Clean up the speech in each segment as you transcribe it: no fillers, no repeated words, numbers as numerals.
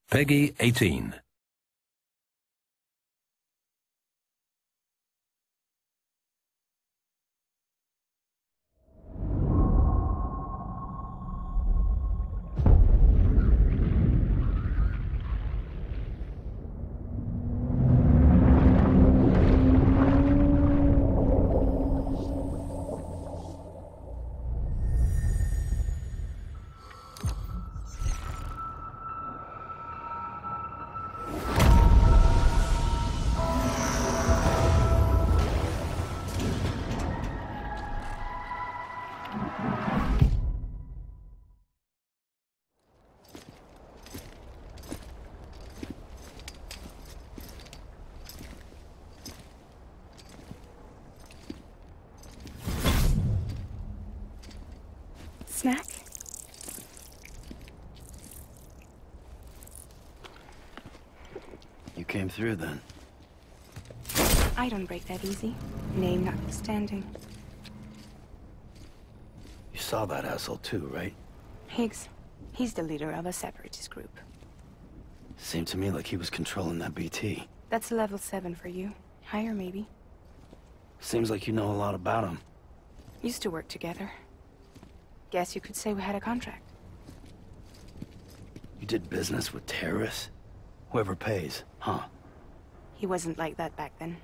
Peggy 18. Snack? You came through then. I don't break that easy. Name notwithstanding. You saw that asshole too, right? Higgs. He's the leader of a separatist group. Seemed to me like he was controlling that BT. That's level 7 for you. Higher, maybe. Seems like you know a lot about him. Used to work together. Guess you could say we had a contract. You did business with terrorists? Whoever pays, huh? He wasn't like that back then.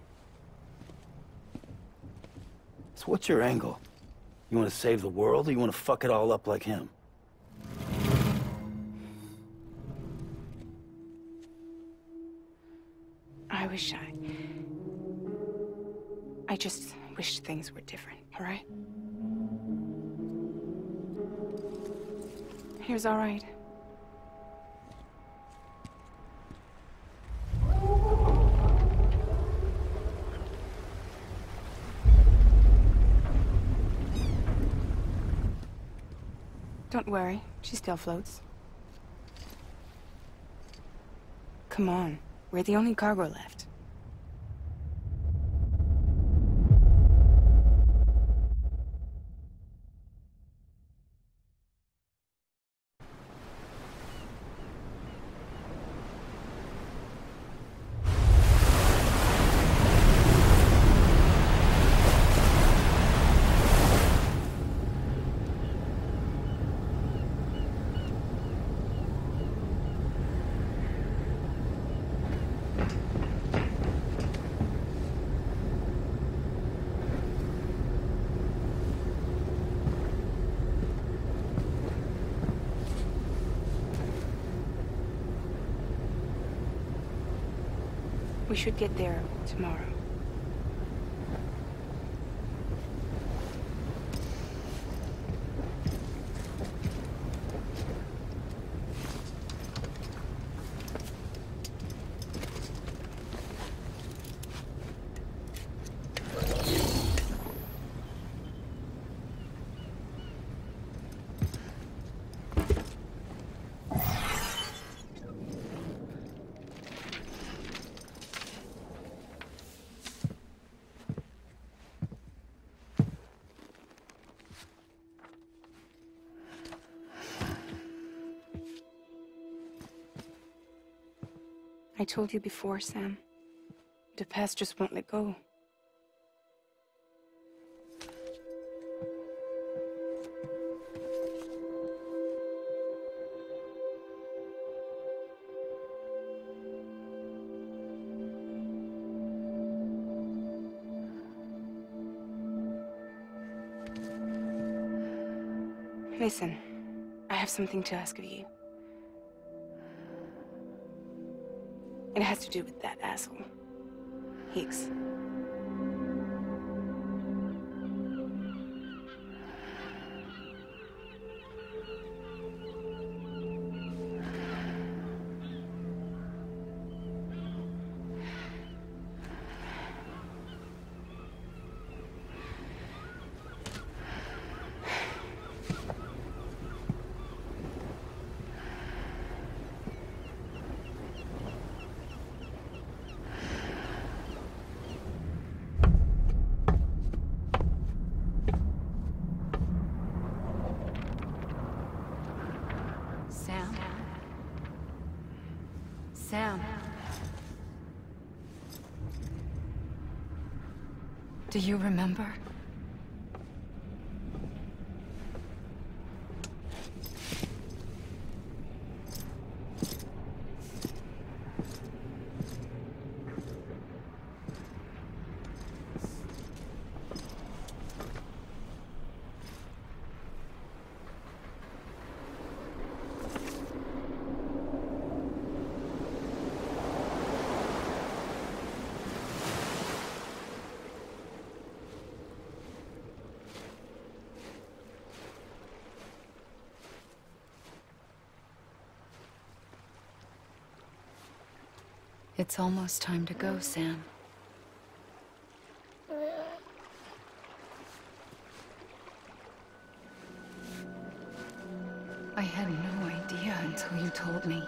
So what's your angle? You want to save the world, or you want to fuck it all up like him? I just wish things were different, all right? Here's all right. Don't worry, she still floats. Come on, we're the only cargo left. We should get there tomorrow. I told you before, Sam. The past just won't let go. Listen, I have something to ask of you. It has to do with that asshole, Higgs. Sam. Do you remember? It's almost time to go, Sam. I had no idea until you told me.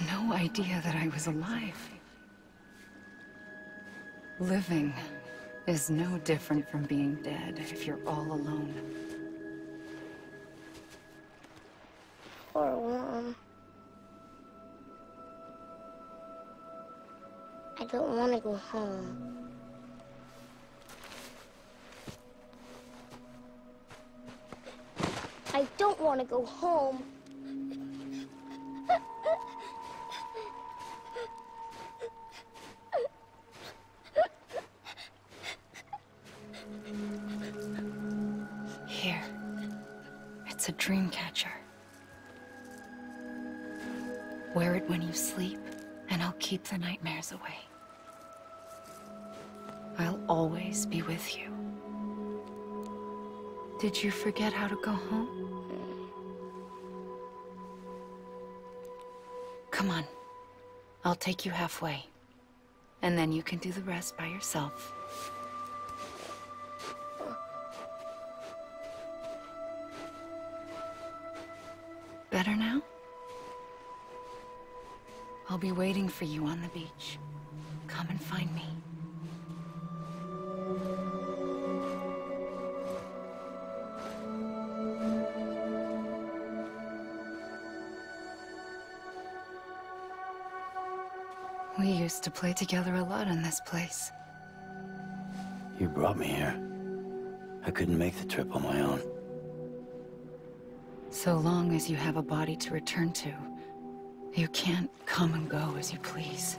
No idea that I was alive. Living is no different from being dead if you're all alone. Poor Mom. I don't want to go home. I don't want to go home. Here. It's a dream catcher. Wear it when you sleep, and I'll keep the nightmares away. I'll always be with you. Did you forget how to go home? Come on. I'll take you halfway. And then you can do the rest by yourself. Better now? I'll be waiting for you on the beach. Come and find me. We used to play together a lot in this place. You brought me here. I couldn't make the trip on my own. So long as you have a body to return to, you can't come and go as you please.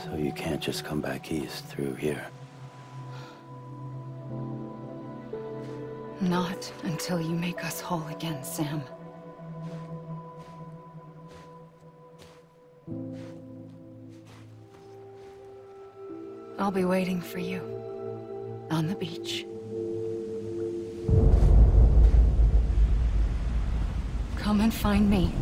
So you can't just come back east through here? Not until you make us whole again, Sam. I'll be waiting for you on the beach. Come and find me.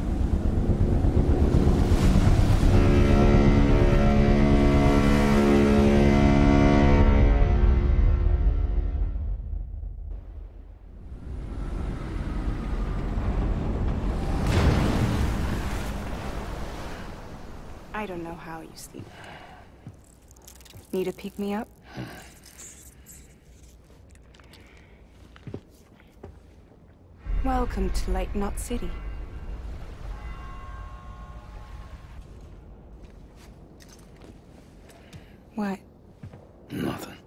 I don't know how you sleep. Need to pick me up? Welcome to Lake Knot City. What? Nothing.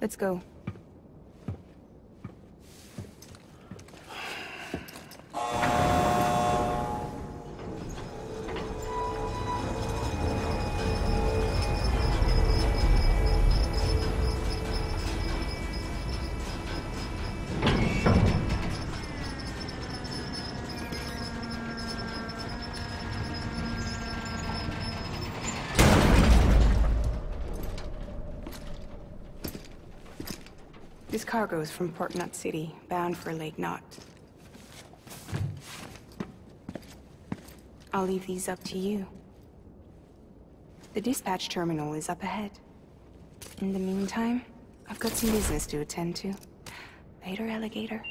Let's go. This cargo is from Port Knot City, bound for Lake Knot. I'll leave these up to you. The dispatch terminal is up ahead. In the meantime, I've got some business to attend to. Later, alligator.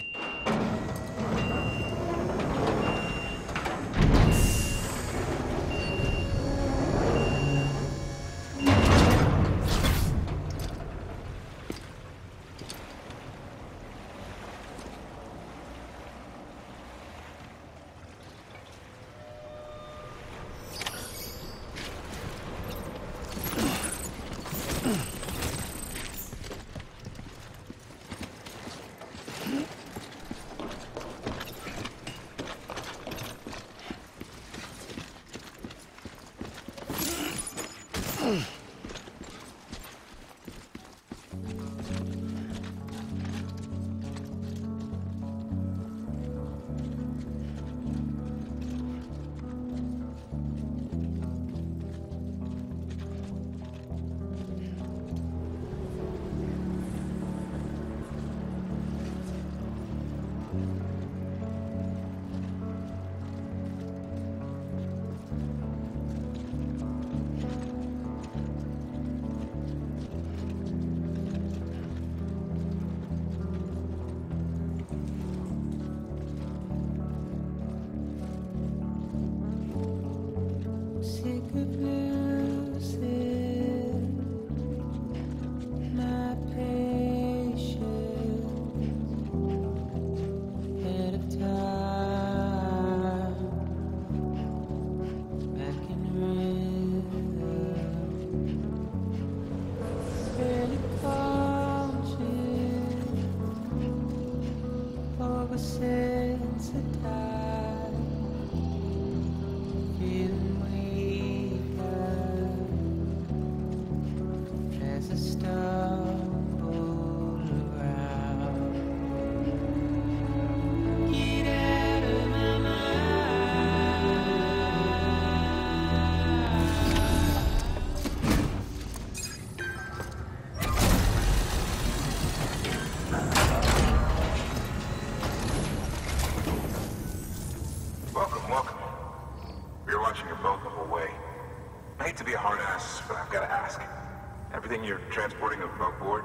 Everything you're transporting above board?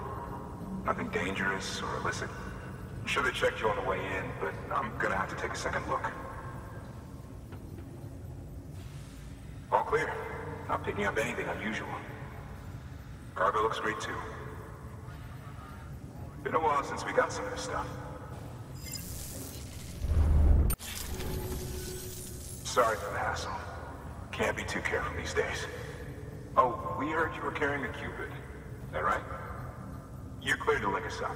Nothing dangerous or illicit? I'm sure they checked you on the way in, but I'm gonna have to take a second look. All clear. Not picking up anything unusual. Cargo looks great too. Been a while since we got some of this stuff. Sorry for the hassle. Can't be too careful these days. Oh, we heard you were carrying a Cupid. Is that right? You're clear to link us up.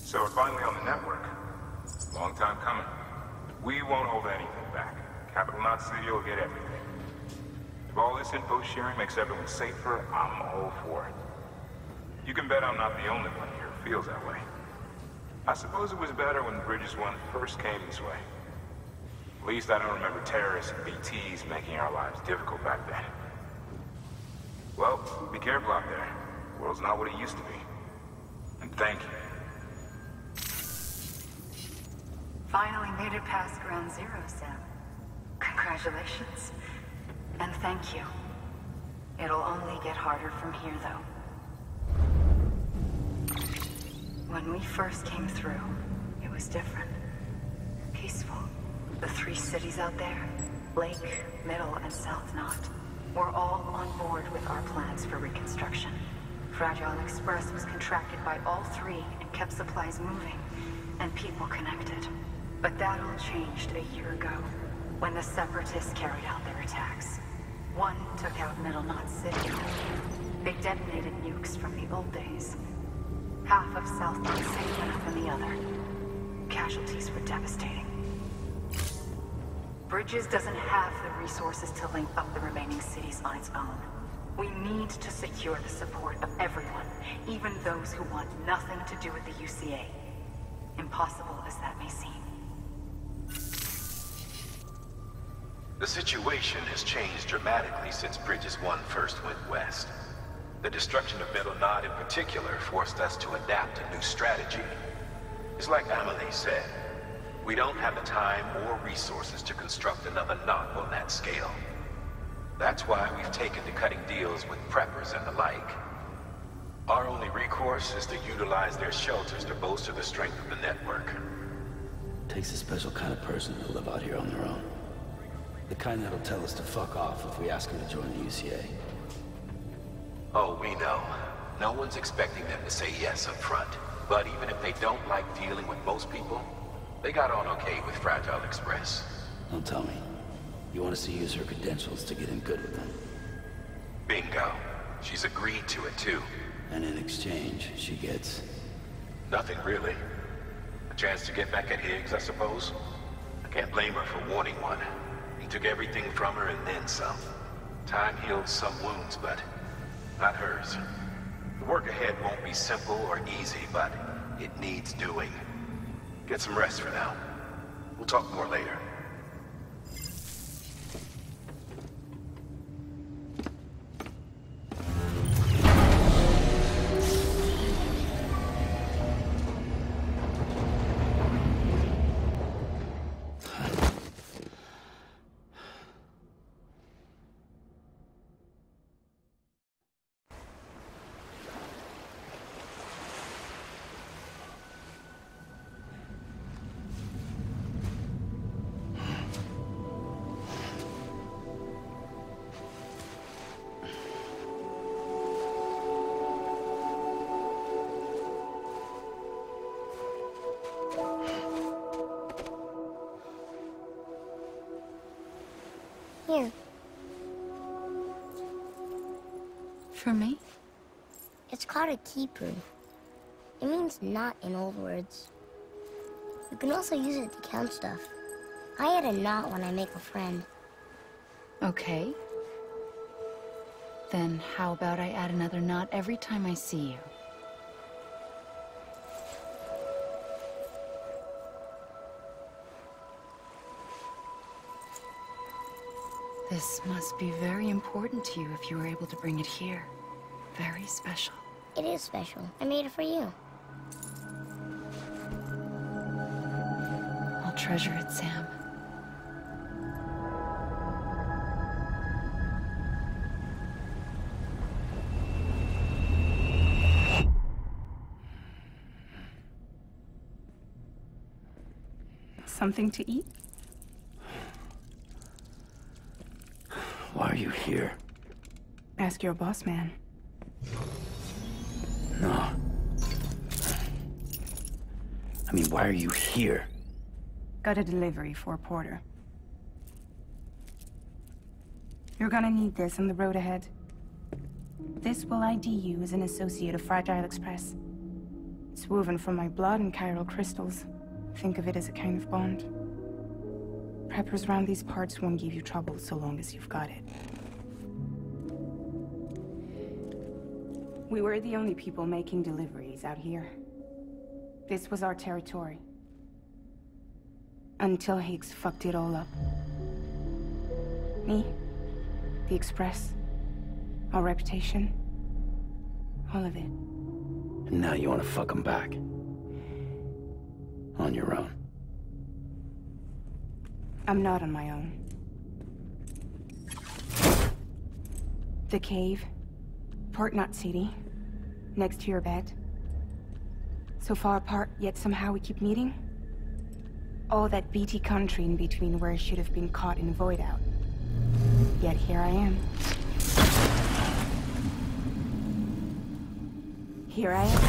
So we're finally on the network. Long time coming. We won't hold anything back. Capital Knot City will get everything. If all this info sharing makes everyone safer, I'm all for it. You can bet I'm not the only one here who feels that way. I suppose it was better when Bridges 1 first came this way. At least I don't remember terrorists and BTs making our lives difficult back then. Well, be careful out there. The world's not what it used to be. And thank you. Finally made it past Ground Zero, Sam. Congratulations. And thank you. It'll only get harder from here, though. When we first came through, it was different. Peaceful. The 3 cities out there, Lake, Middle, and South Knot, were all on board with our plans for reconstruction. Fragile Express was contracted by all 3 and kept supplies moving, and people connected. But that all changed a year ago, when the Separatists carried out their attacks. One took out Middle Knot City. They detonated nukes from the old days. Half of South Knot City went up in the other. Casualties were devastating. Bridges doesn't have the resources to link up the remaining cities on its own. We need to secure the support of everyone, even those who want nothing to do with the UCA. Impossible as that may seem. The situation has changed dramatically since Bridges 1 first went west. The destruction of Middle Knot in particular forced us to adapt a new strategy. It's like Amelie said, we don't have the time or resources to construct another knot on that scale. That's why we've taken to cutting deals with preppers and the like. Our only recourse is to utilize their shelters to bolster the strength of the network. Takes a special kind of person to live out here on their own. The kind that'll tell us to fuck off if we ask them to join the UCA. Oh, we know. No one's expecting them to say yes up front. But even if they don't like dealing with most people, they got on okay with Fragile Express. Don't tell me. You want us to use her credentials to get in good with them? Bingo. She's agreed to it, too. And in exchange, she gets... Nothing, really. A chance to get back at Higgs, I suppose? I can't blame her for wanting one. He took everything from her and then some. Time heals some wounds, but not hers. The work ahead won't be simple or easy, but it needs doing. Get some rest for now. We'll talk more later. Here. For me? It's called a keeper. It means knot in old words. You can also use it to count stuff. I add a knot when I make a friend. Okay. Then how about I add another knot every time I see you? This must be very important to you if you were able to bring it here. Very special. It is special. I made it for you. I'll treasure it, Sam. Something to eat? Why are you here? Ask your boss man. No. I mean, why are you here? Got a delivery for a porter. You're gonna need this on the road ahead. This will ID you as an associate of Fragile Express. It's woven from my blood and chiral crystals. Think of it as a kind of bond. Preppers around these parts won't give you trouble so long as you've got it. We were the only people making deliveries out here. This was our territory. Until Higgs fucked it all up. Me, the Express, our reputation, all of it. And now you want to fuck them back? On your own. I'm not on my own. The cave, Port Knot City, next to your bed. So far apart, yet somehow we keep meeting. All that BT country in between where I should have been caught in Void Out. Yet here I am. Here I am.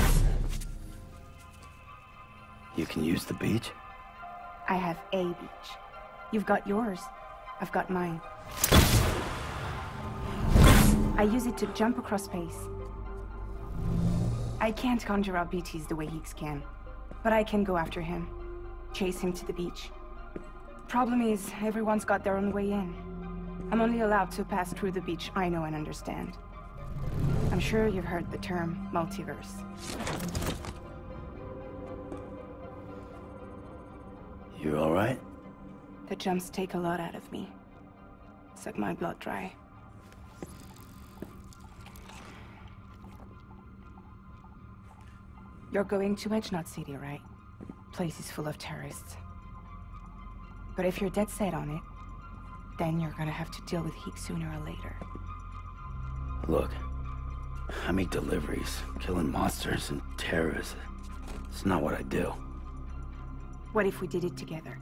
You can use the beach? I have a beach. You've got yours. I've got mine. I use it to jump across space. I can't conjure up BTs the way Higgs can, but I can go after him. Chase him to the beach. Problem is, everyone's got their own way in. I'm only allowed to pass through the beach I know and understand. I'm sure you've heard the term multiverse. You all right? The jumps take a lot out of me. Suck my blood dry. You're going to Edge Knot City, right? Place is full of terrorists. But if you're dead set on it, then you're gonna have to deal with heat sooner or later. Look, I make deliveries, killing monsters and terrorists. It's not what I do. What if we did it together?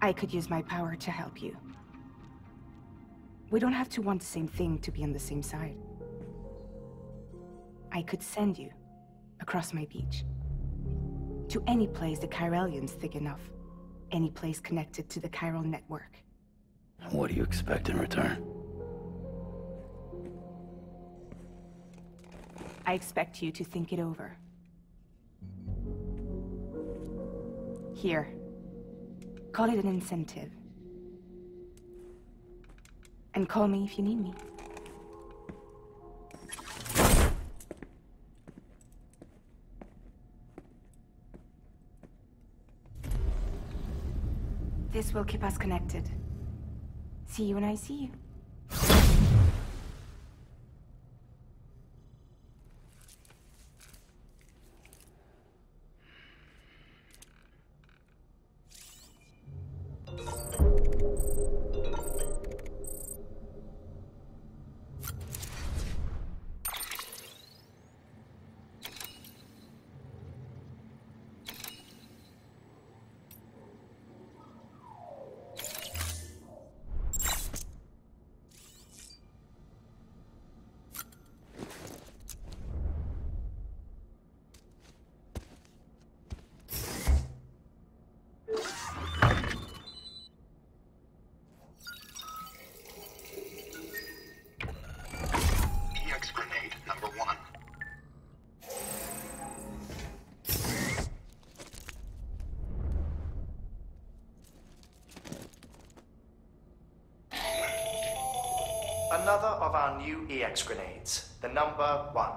I could use my power to help you. We don't have to want the same thing to be on the same side. I could send you across my beach. To any place the Chiralian's thick enough. Any place connected to the chiral network. What do you expect in return? I expect you to think it over. Here. Call it an incentive. And call me if you need me. This will keep us connected. See you when I see you. Another of our new EX grenades, the number 1.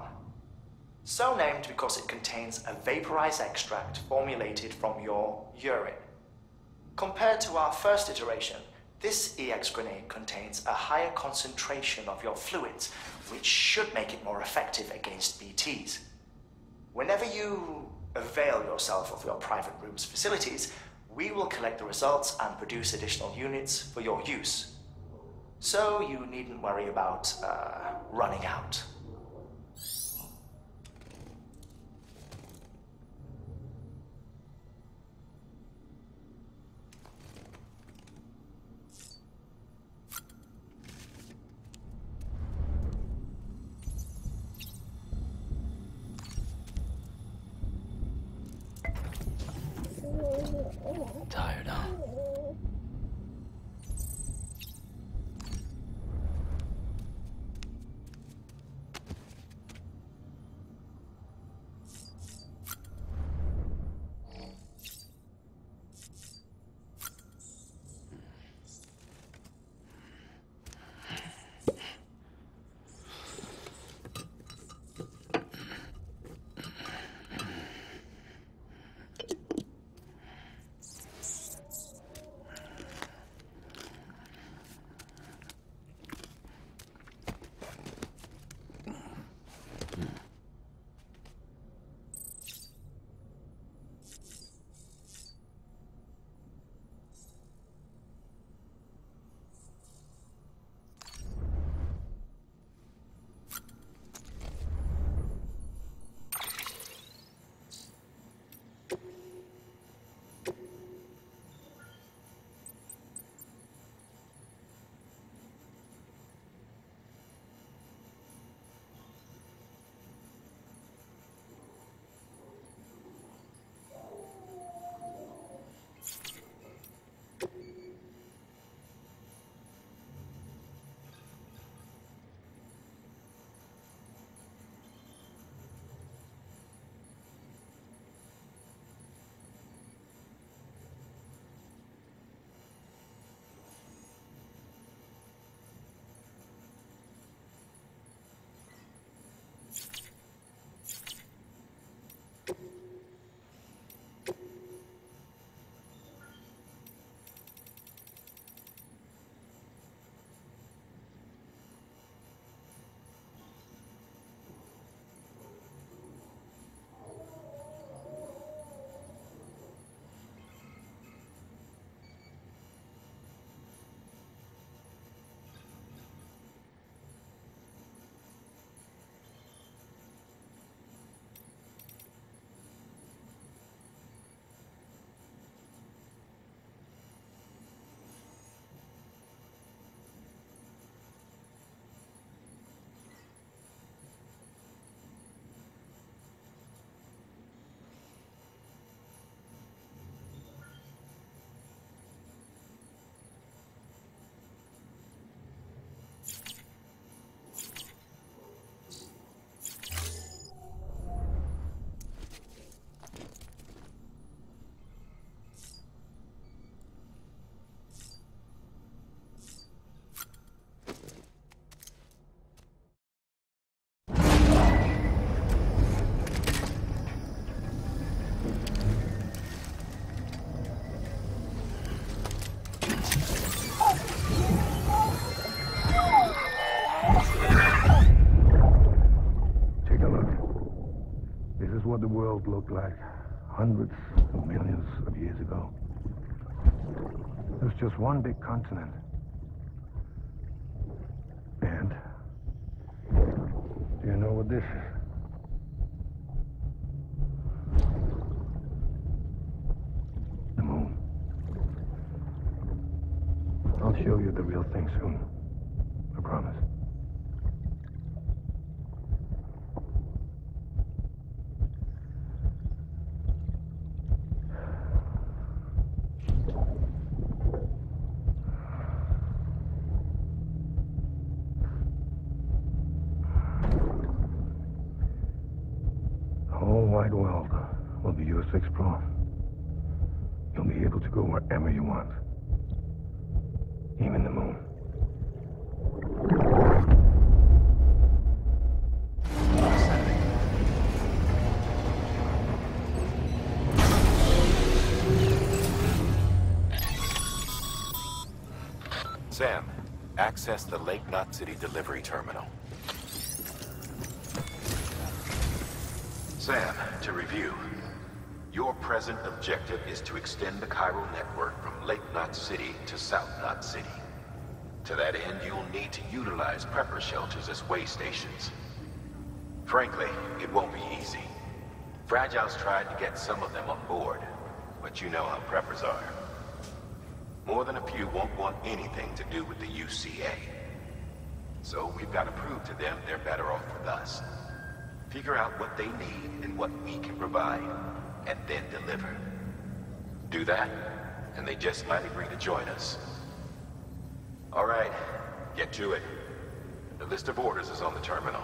So named because it contains a vaporized extract formulated from your urine. Compared to our first iteration, this EX grenade contains a higher concentration of your fluids, which should make it more effective against BTs. Whenever you avail yourself of your private room's facilities, we will collect the results and produce additional units for your use. So you needn't worry about, running out. Tired, huh? Earth looked like hundreds of millions of years ago. It was just one big continent. And do you know what this is? The moon. I'll show you the real thing soon. I promise. The whole wide world will be yours to explore. You'll be able to go wherever you want. Even the moon. Sam, access the Lake Knot City delivery terminal. Sam, to review. Your present objective is to extend the chiral network from Lake Knot City to South Knot City. To that end, you'll need to utilize prepper shelters as way stations. Frankly, it won't be easy. Fragile's tried to get some of them on board, but you know how preppers are. More than a few won't want anything to do with the UCA. So we've got to prove to them they're better off with us. Figure out what they need and what we can provide, and then deliver. Do that, and they just might agree to join us. All right, get to it. The list of orders is on the terminal.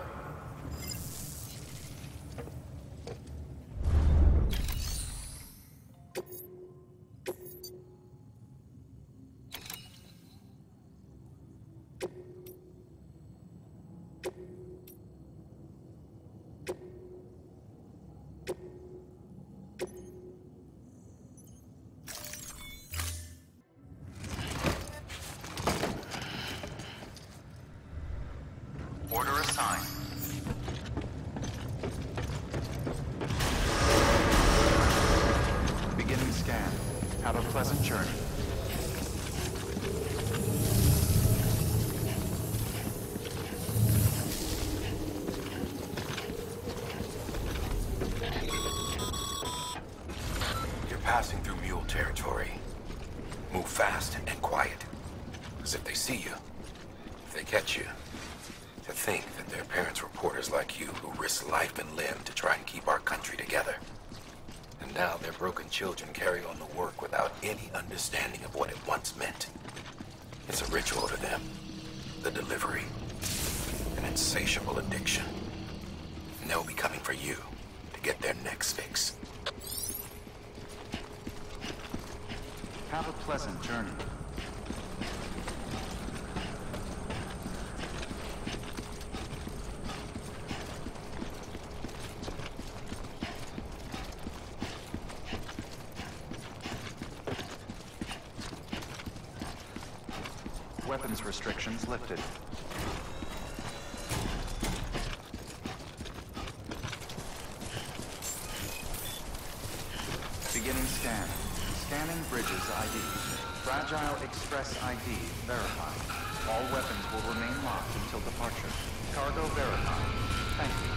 Order assigned. Beginning scan. Have a pleasant journey. You're passing through mule territory. Move fast and quiet. Because if they see you, if they catch you, to think that their parents reporters like you who risk life and limb to try and keep our country together. And now their broken children carry on the work without any understanding of what it once meant. It's a ritual to them. The delivery. An insatiable addiction. And they'll be coming for you to get their next fix. Have a pleasant journey. Weapons restrictions lifted. Beginning scan. Scanning Bridges ID. Fragile Express ID verified. All weapons will remain locked until departure. Cargo verified. Thank you.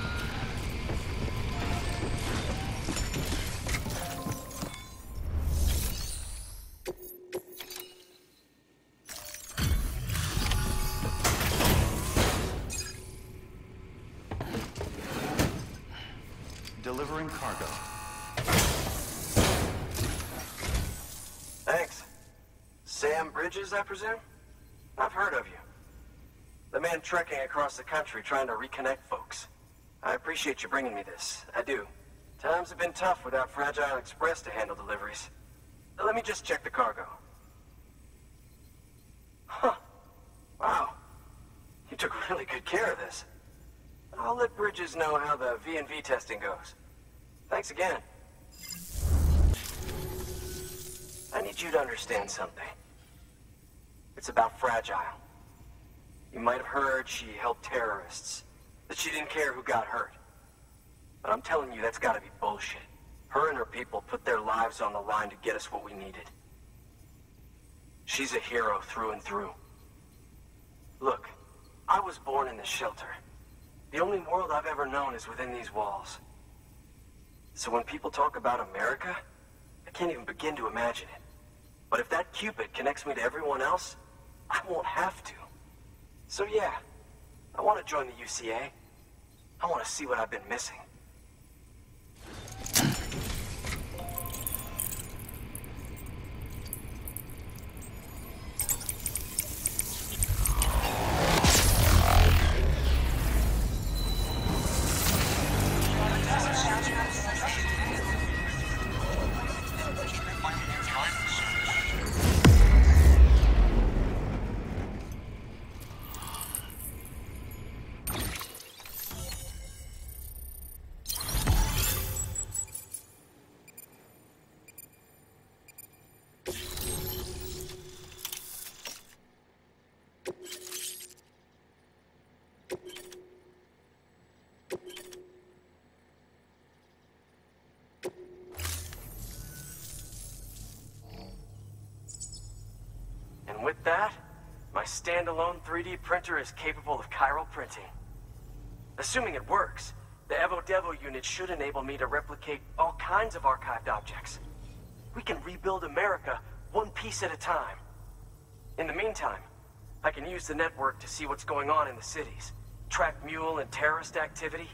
Delivering cargo. Thanks. Sam Bridges, I presume? I've heard of you. The man trekking across the country trying to reconnect folks. I appreciate you bringing me this. I do. Times have been tough without Fragile Express to handle deliveries. Let me just check the cargo. Huh. Wow. You took really good care of this. I'll let Bridges know how the V&V testing goes. Thanks again. I need you to understand something. It's about Fragile. You might have heard she helped terrorists, that she didn't care who got hurt. But I'm telling you, that's gotta be bullshit. Her and her people put their lives on the line to get us what we needed. She's a hero through and through. Look, I was born in this shelter. The only world I've ever known is within these walls. So when people talk about America, I can't even begin to imagine it. But if that Cupid connects me to everyone else, I won't have to. So yeah, I want to join the UCA. I want to see what I've been missing. And with that, my standalone 3D printer is capable of chiral printing. Assuming it works, the Evo Devo unit should enable me to replicate all kinds of archived objects. We can rebuild America one piece at a time. In the meantime, I can use the network to see what's going on in the cities, track mule and terrorist activity.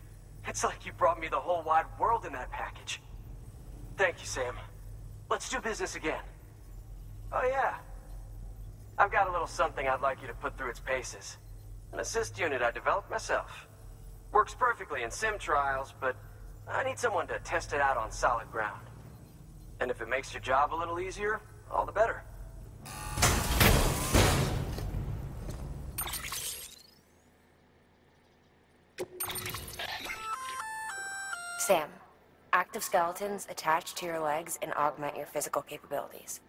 It's like you brought me the whole wide world in that package. Thank you, Sam. Let's do business again. Oh yeah. I've got a little something I'd like you to put through its paces. An assist unit I developed myself. Works perfectly in sim trials, but I need someone to test it out on solid ground. And if it makes your job a little easier, all the better. Sam, active skeletons attach to your legs and augment your physical capabilities.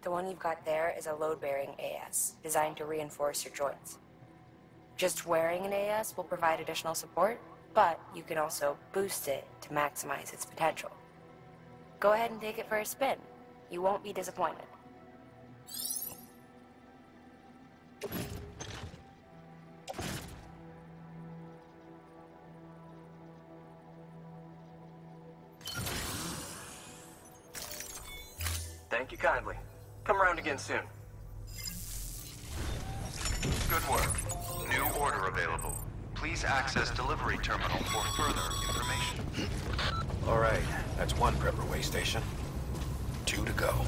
The one you've got there is a load-bearing AS, designed to reinforce your joints. Just wearing an AS will provide additional support, but you can also boost it to maximize its potential. Go ahead and take it for a spin. You won't be disappointed. Thank you kindly. Come around again soon. Good work. New order available. Please access delivery terminal for further information. All right, that's one prepper way station. 2 to go.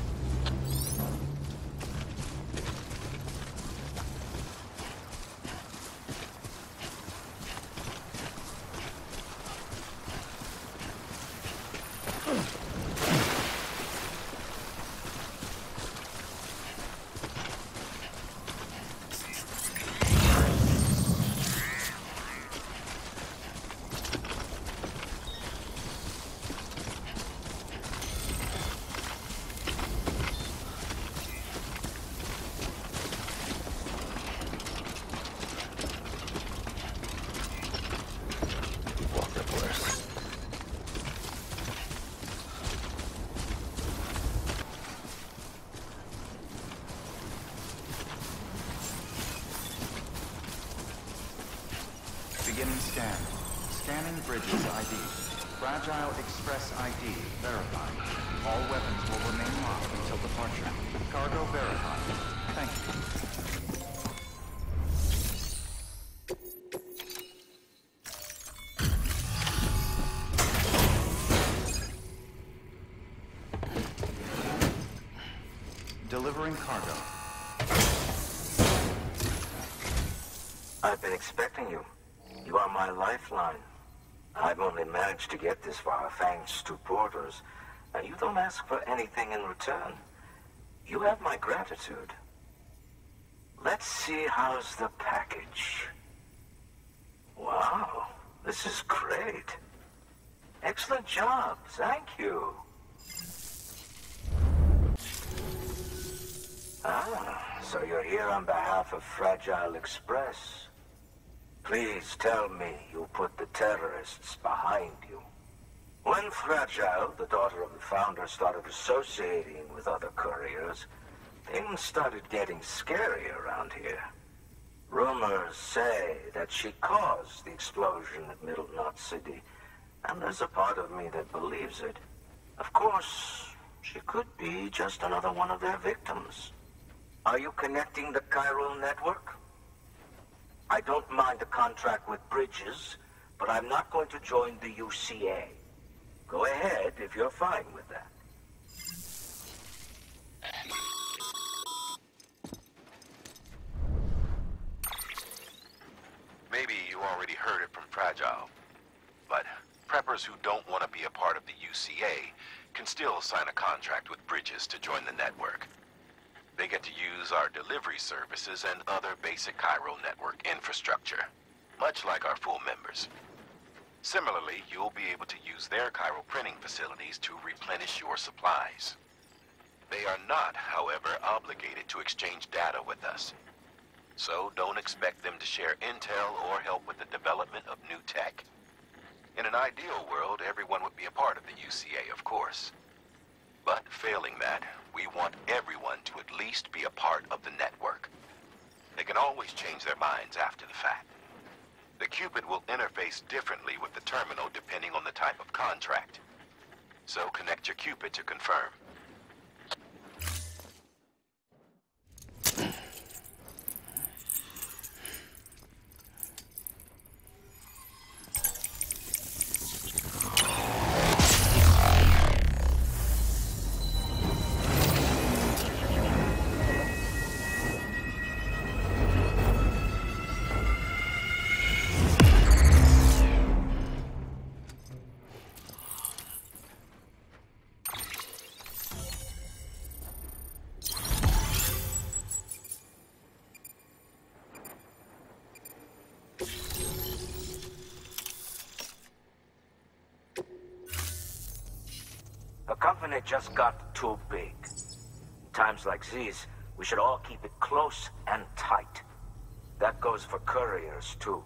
Beginning scan. Scanning bridges ID. Fragile Express ID verified. All weapons will remain locked until departure. Cargo verified. Thank you. Delivering cargo. I've been expecting you. You are my lifeline. I've only managed to get this far thanks to porters, and you don't ask for anything in return. You have my gratitude. Let's see how's the package. Wow, this is great. Excellent job, thank you. Ah, so you're here on behalf of Fragile Express. Please tell me you put the terrorists behind you. When Fragile, the daughter of the founder, started associating with other couriers, things started getting scary around here. Rumors say that she caused the explosion at Middle Knot City, and there's a part of me that believes it. Of course, she could be just another one of their victims. Are you connecting the chiral network? I don't mind a contract with Bridges, but I'm not going to join the UCA. Go ahead if you're fine with that. Maybe you already heard it from Fragile, but preppers who don't want to be a part of the UCA can still sign a contract with Bridges to join the network. They get to use our delivery services and other basic chiral network infrastructure, much like our full members. Similarly, you'll be able to use their chiral printing facilities to replenish your supplies. They are not, however, obligated to exchange data with us. So don't expect them to share intel or help with the development of new tech. In an ideal world, everyone would be a part of the UCA, of course. But failing that, we want everyone to at least be a part of the network. They can always change their minds after the fact. The Cupid will interface differently with the terminal depending on the type of contract. So connect your Cupid to confirm. The company just got too big. In times like these, we should all keep it close and tight. That goes for couriers, too.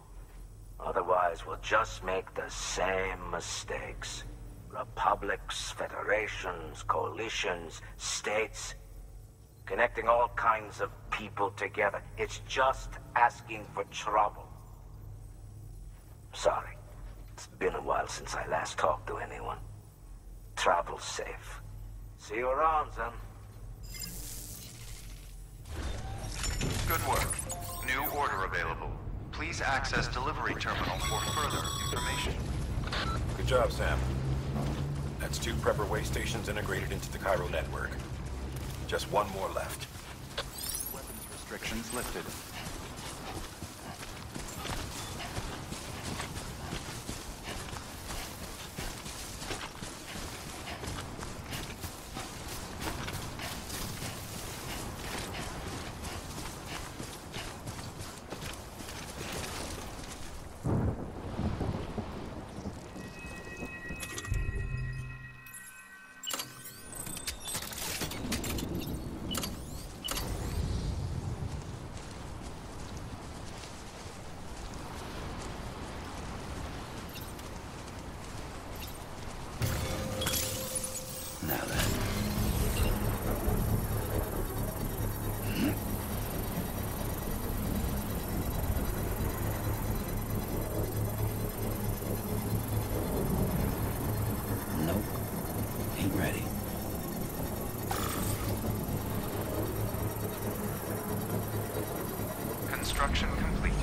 Otherwise, we'll just make the same mistakes. Republics, federations, coalitions, states. Connecting all kinds of people together. It's just asking for trouble. Sorry. It's been a while since I last talked to anyone. Travel safe. See you around, then. Good work. New order available. Please access delivery terminal for further information. Good job, Sam. That's 2 prepper way stations integrated into the chiral network. Just 1 more left. Weapons restrictions lifted. Now then. Nope. Ain't ready. Construction complete.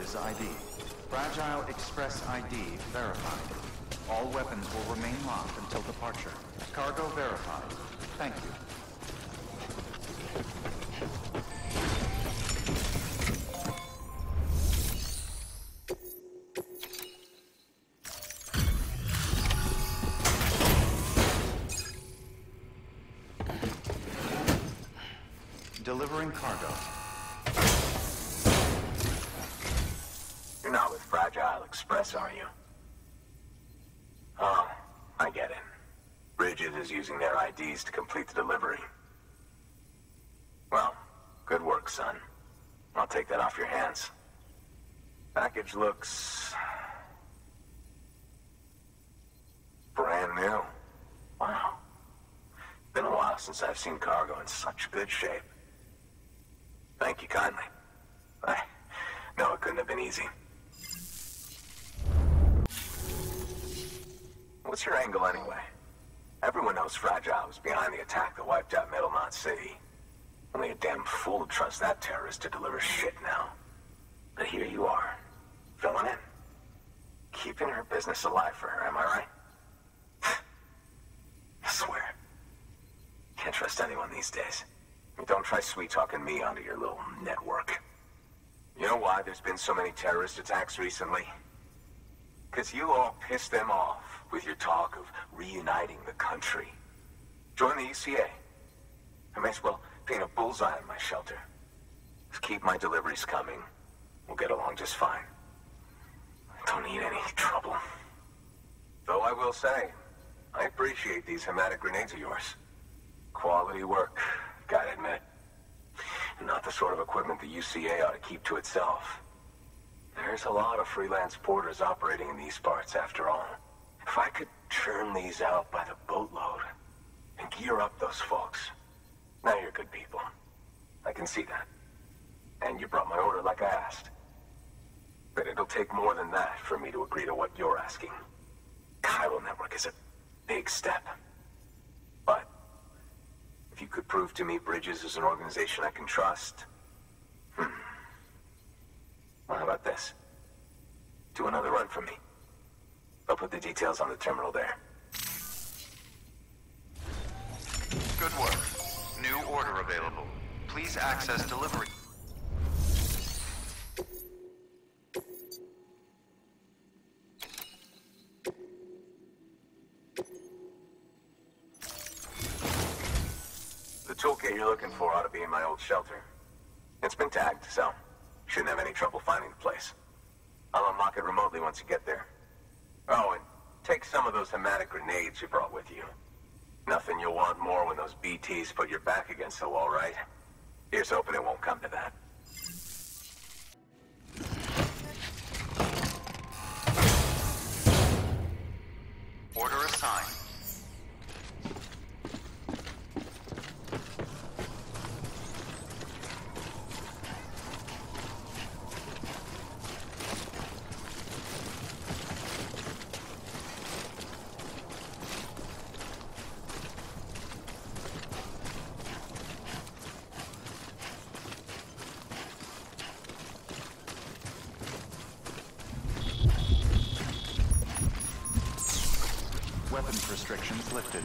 Bridges ID. Fragile Express ID verified. All weapons will remain locked until departure. Cargo verified. Thank you. Delivering cargo. You're not with Fragile Express, are you? Oh, I get it. Bridges is using their IDs to complete the delivery. Well, good work, son. I'll take that off your hands. Package looks... brand new. Wow. Been a while since I've seen cargo in such good shape. Thank you kindly. I know it couldn't have been easy. What's your angle anyway? Everyone knows Fragile was behind the attack that wiped out Middle Knot City. Only a damn fool would trust that terrorist to deliver shit now. But here you are, filling in. Keeping her business alive for her, am I right? I swear. Can't trust anyone these days. And don't try sweet-talking me onto your little network. You know why there's been so many terrorist attacks recently? Because you all pissed them off with your talk of reuniting the country. Join the ECA. I may as well paint a bullseye on my shelter. Just keep my deliveries coming. We'll get along just fine. I don't need any trouble. Though I will say, I appreciate these hematic grenades of yours. Quality work, gotta admit. And not the sort of equipment the UCA ought to keep to itself. There's a lot of freelance porters operating in these parts, after all. If I could churn these out by the boatload and gear up those folks. Now you're good people. I can see that. And you brought my order like I asked. But it'll take more than that for me to agree to what you're asking. Chiral Network is a big step. But if you could prove to me Bridges is an organization I can trust... Well, how about this? Do another run for me. I'll put the details on the terminal there. Good work. New order available. Please access delivery. The toolkit you're looking for ought to be in my old shelter. It's been tagged, so shouldn't have any trouble finding the place. I'll unlock it remotely once you get there. Oh, and take some of those hematic grenades you brought with you. Nothing you'll want more when those BTs put your back against the wall, right? Here's hoping it won't come to that. Order assigned. Weapons restrictions lifted.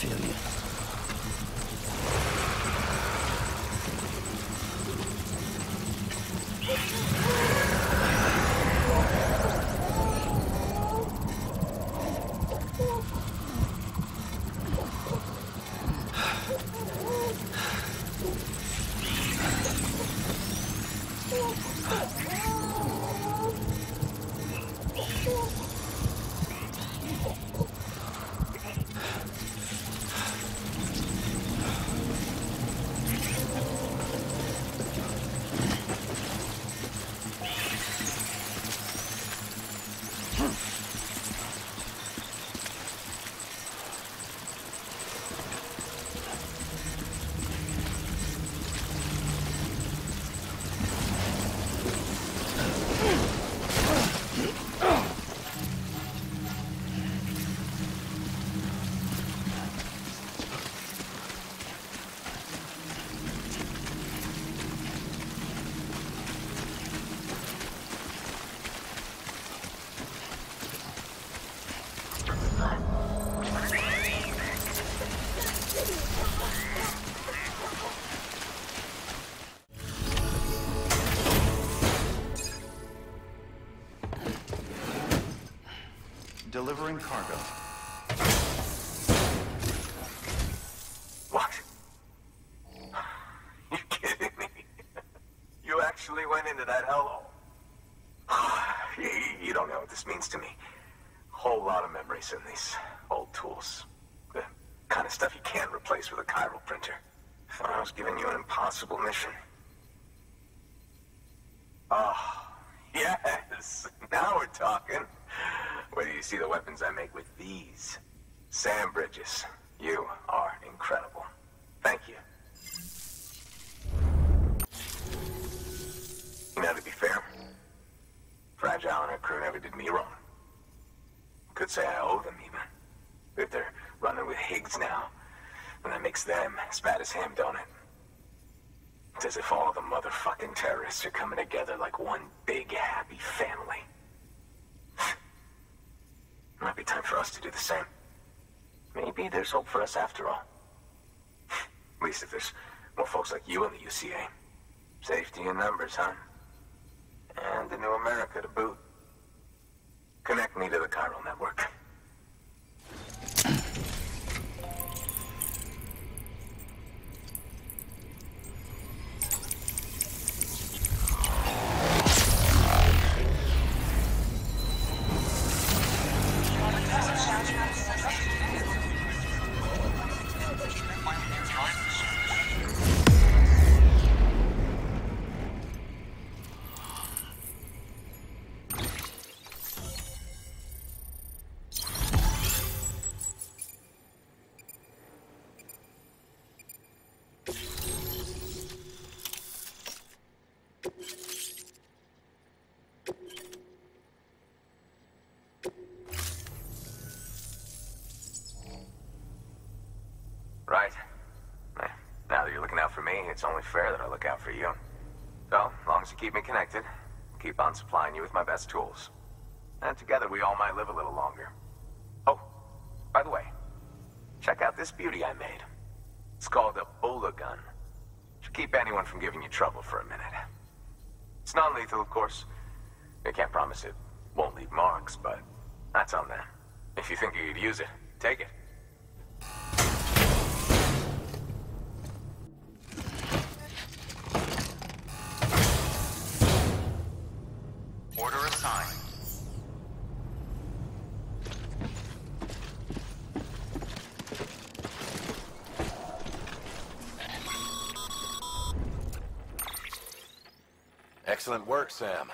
feeling you. Delivering cargo. What? You kidding me? You actually went into that hellhole? You don't know what this means to me. Whole lot of memories in these old tools. The kind of stuff you can't replace with a chiral printer. Thought I was giving you an impossible mission. Oh, yes. Now we're talking. Wait till you see the weapons I make with these. Sam Bridges, you are incredible. Thank you. You know, to be fair, Fragile and her crew never did me wrong. Could say I owe them, even. If they're running with Higgs now, and that makes them as bad as him, don't it? It's as if all the motherfucking terrorists are coming together like one big, happy family. Might be time for us to do the same. Maybe there's hope for us after all. At least if there's more folks like you in the UCA. Safety in numbers, huh? And the new America to boot. Connect me to the chiral network. Right. Now that you're looking out for me, it's only fair that I look out for you. So, as long as you keep me connected, I'll keep on supplying you with my best tools. And together we all might live a little longer. Oh, by the way, check out this beauty I made. It's called a Bola gun. Should keep anyone from giving you trouble for a minute. It's non-lethal, of course. I can't promise it won't leave marks, but that's on them. If you think you could use it, take it. Order assigned. Excellent work, Sam.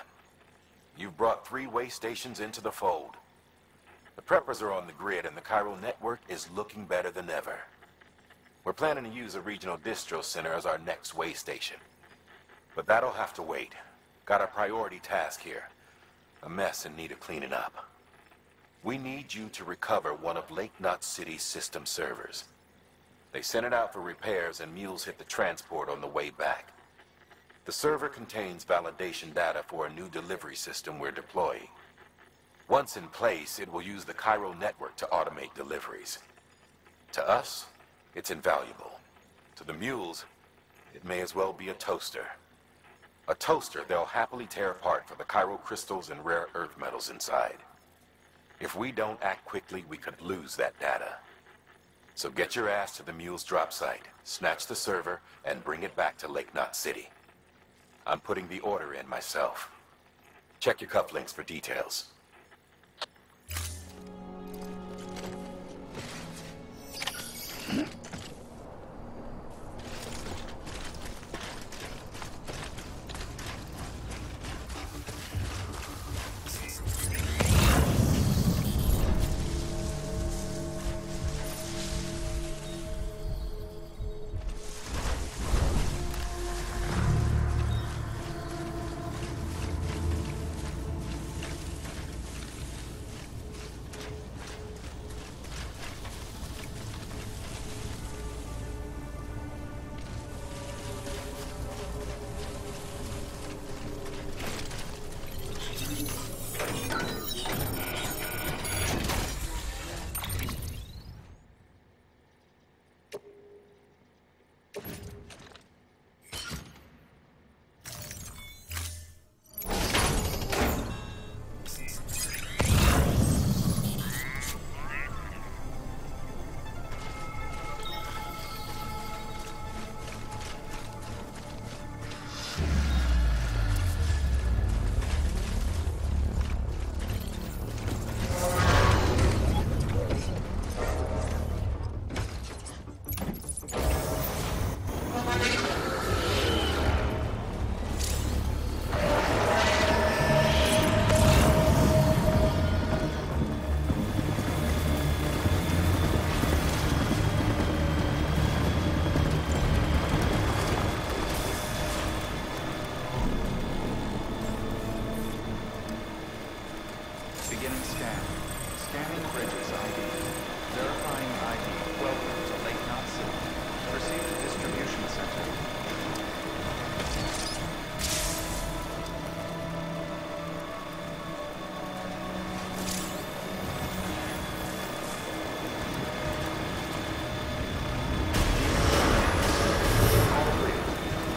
You've brought 3 way stations into the fold. The preppers are on the grid and the chiral network is looking better than ever. We're planning to use a regional distro center as our next way station. But that'll have to wait. Got a priority task here. A mess in need of cleaning up. We need you to recover one of Lake Knot City's system servers. They sent it out for repairs and mules hit the transport on the way back. The server contains validation data for a new delivery system we're deploying. Once in place, it will use the chiral network to automate deliveries. To us, it's invaluable. To the mules, it may as well be a toaster. A toaster they'll happily tear apart for the chiral crystals and rare earth metals inside. If we don't act quickly, we could lose that data. So get your ass to the mule's drop site, snatch the server, and bring it back to Lake Knot City. I'm putting the order in myself. Check your cufflinks for details. Beginning scan. Scanning bridges ID. Verifying ID. Welcome to Lake Knot City. Proceed to distribution center.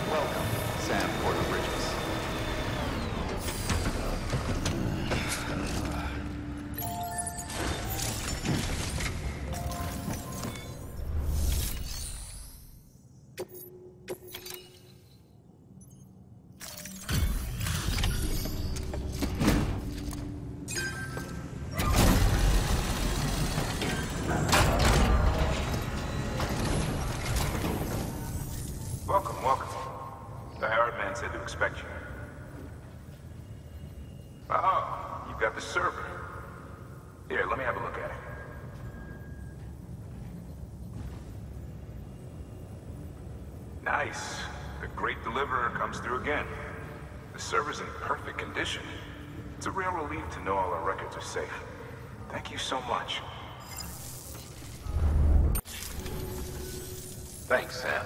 Welcome, Sam Porter Bridges. Welcome, welcome. The Arab man said to expect you. Oh, you've got the server. Here, let me have a look at it. Nice. The great deliverer comes through again. The server's in perfect condition. It's a real relief to know all our records are safe. Thank you so much. Thanks, Sam.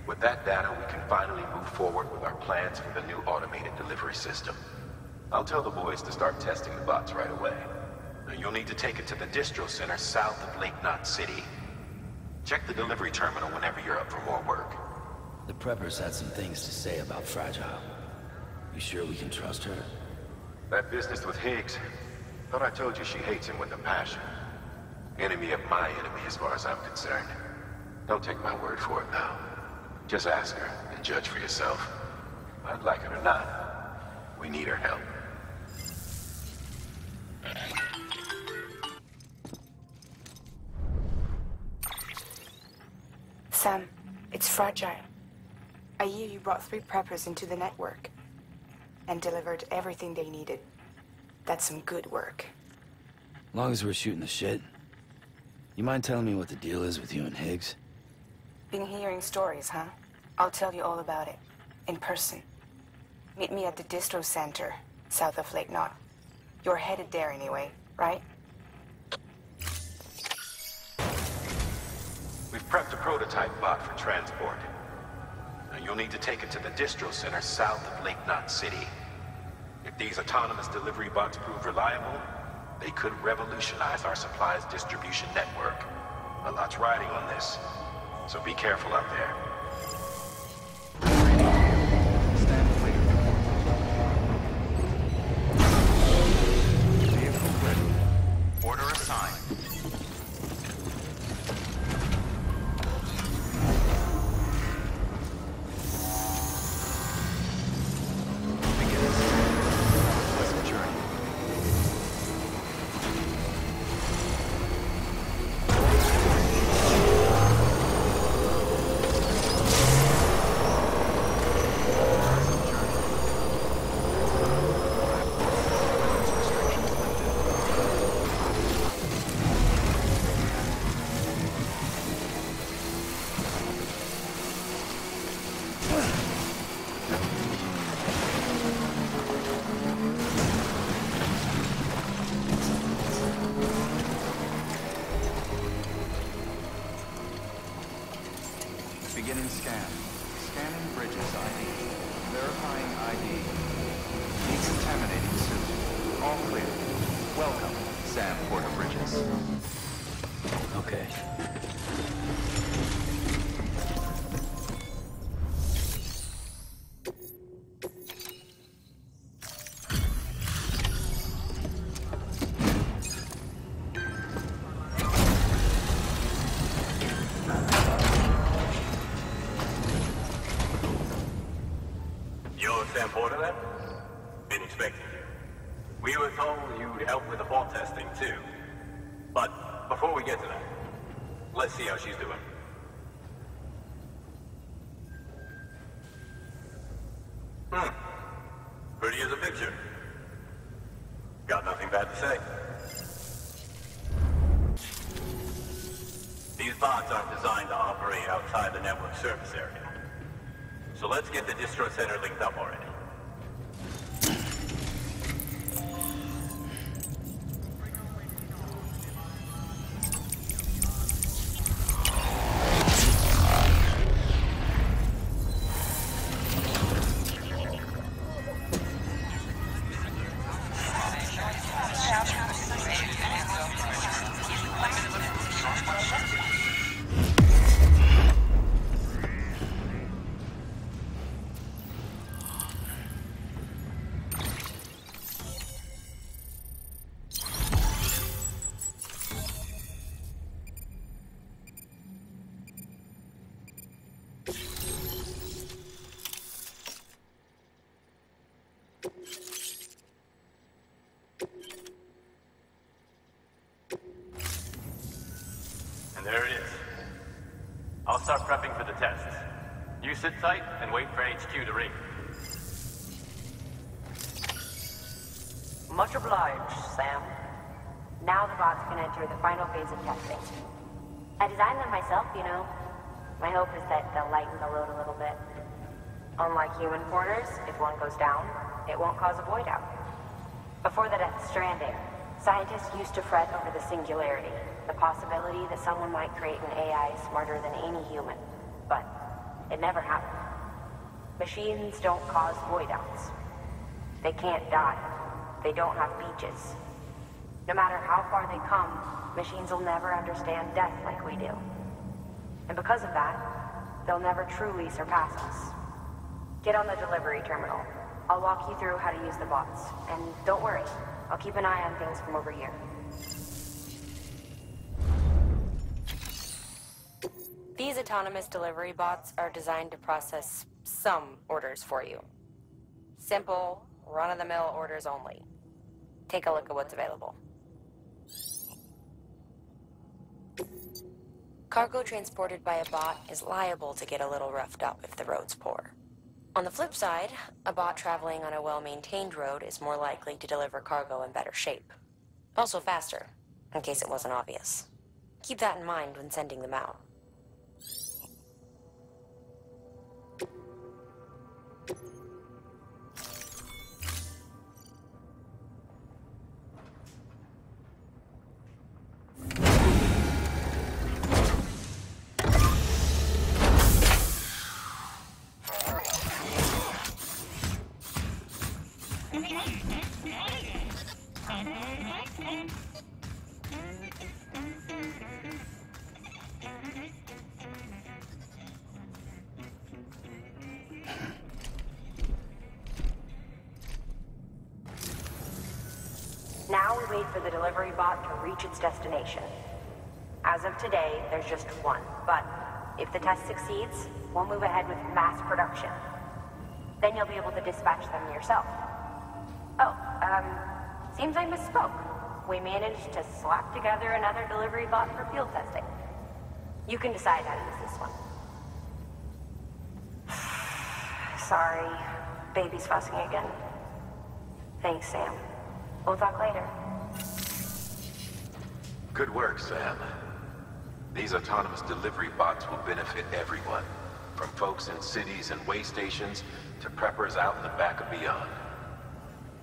With that data, we can finally move forward with our plans for the new automated delivery system. I'll tell the boys to start testing the bots right away. Now, you'll need to take it to the distro center south of Lake Knot City. Check the delivery terminal whenever you're up for more work. The preppers had some things to say about Fragile. You sure we can trust her? That business with Higgs, thought I told you she hates him with a passion. Enemy of my enemy as far as I'm concerned. Don't take my word for it now. Just ask her and judge for yourself. I'd like it or not, we need her help. Sam, it's Fragile. I hear you brought 3 preppers into the network and delivered everything they needed. That's some good work. Long as we're shooting the shit. You mind telling me what the deal is with you and Higgs? Been hearing stories, huh? I'll tell you all about it. In person. Meet me at the distro center, south of Lake Knot. You're headed there anyway, right? We've prepped a prototype bot for transport. Now you'll need to take it to the distro center south of Lake Knot City. If these autonomous delivery bots prove reliable, they could revolutionize our supplies distribution network. A lot's riding on this, so be careful out there. Stand clear. Vehicle ready. Order assigned. Beginning scan. Scanning Bridges ID. Verifying ID. Decontaminating suit. All clear. Welcome, Sam Porter Bridges. Okay. You're Sam Porter then? Been expecting you. We were told you'd help with the fault testing too. But before we get to that, let's see how she's doing. Pretty as a picture. Got nothing bad to say. These bots aren't designed to operate outside the network service area. So let's get the distro center linked up already. There it is. I'll start prepping for the test. You sit tight and wait for HQ to ring. Much obliged, Sam. Now the bots can enter the final phase of testing. I designed them myself, you know. My hope is that they'll lighten the load a little bit. Unlike human porters, if one goes down, it won't cause a void out. Before the Death Stranding, scientists used to fret over the singularity, the possibility that someone might create an AI smarter than any human. But it never happened. Machines don't cause void outs. They can't die. They don't have beaches. No matter how far they come, machines will never understand death like we do. And because of that, they'll never truly surpass us. Get on the delivery terminal. I'll walk you through how to use the bots. And don't worry, I'll keep an eye on things from over here. These autonomous delivery bots are designed to process some orders for you. Simple, run-of-the-mill orders only. Take a look at what's available. Cargo transported by a bot is liable to get a little roughed up if the road's poor. On the flip side, a bot traveling on a well-maintained road is more likely to deliver cargo in better shape. Also faster, in case it wasn't obvious. Keep that in mind when sending them out. to wait for the delivery bot to reach its destination. As of today, there's just one, but if the test succeeds, we'll move ahead with mass production. Then you'll be able to dispatch them yourself. Oh, seems I misspoke. We managed to slap together another delivery bot for field testing. You can decide how to use this one. Sorry, baby's fussing again. Thanks, Sam. We'll talk later. Good work, Sam. These autonomous delivery bots will benefit everyone, from folks in cities and way stations to preppers out in the back and beyond.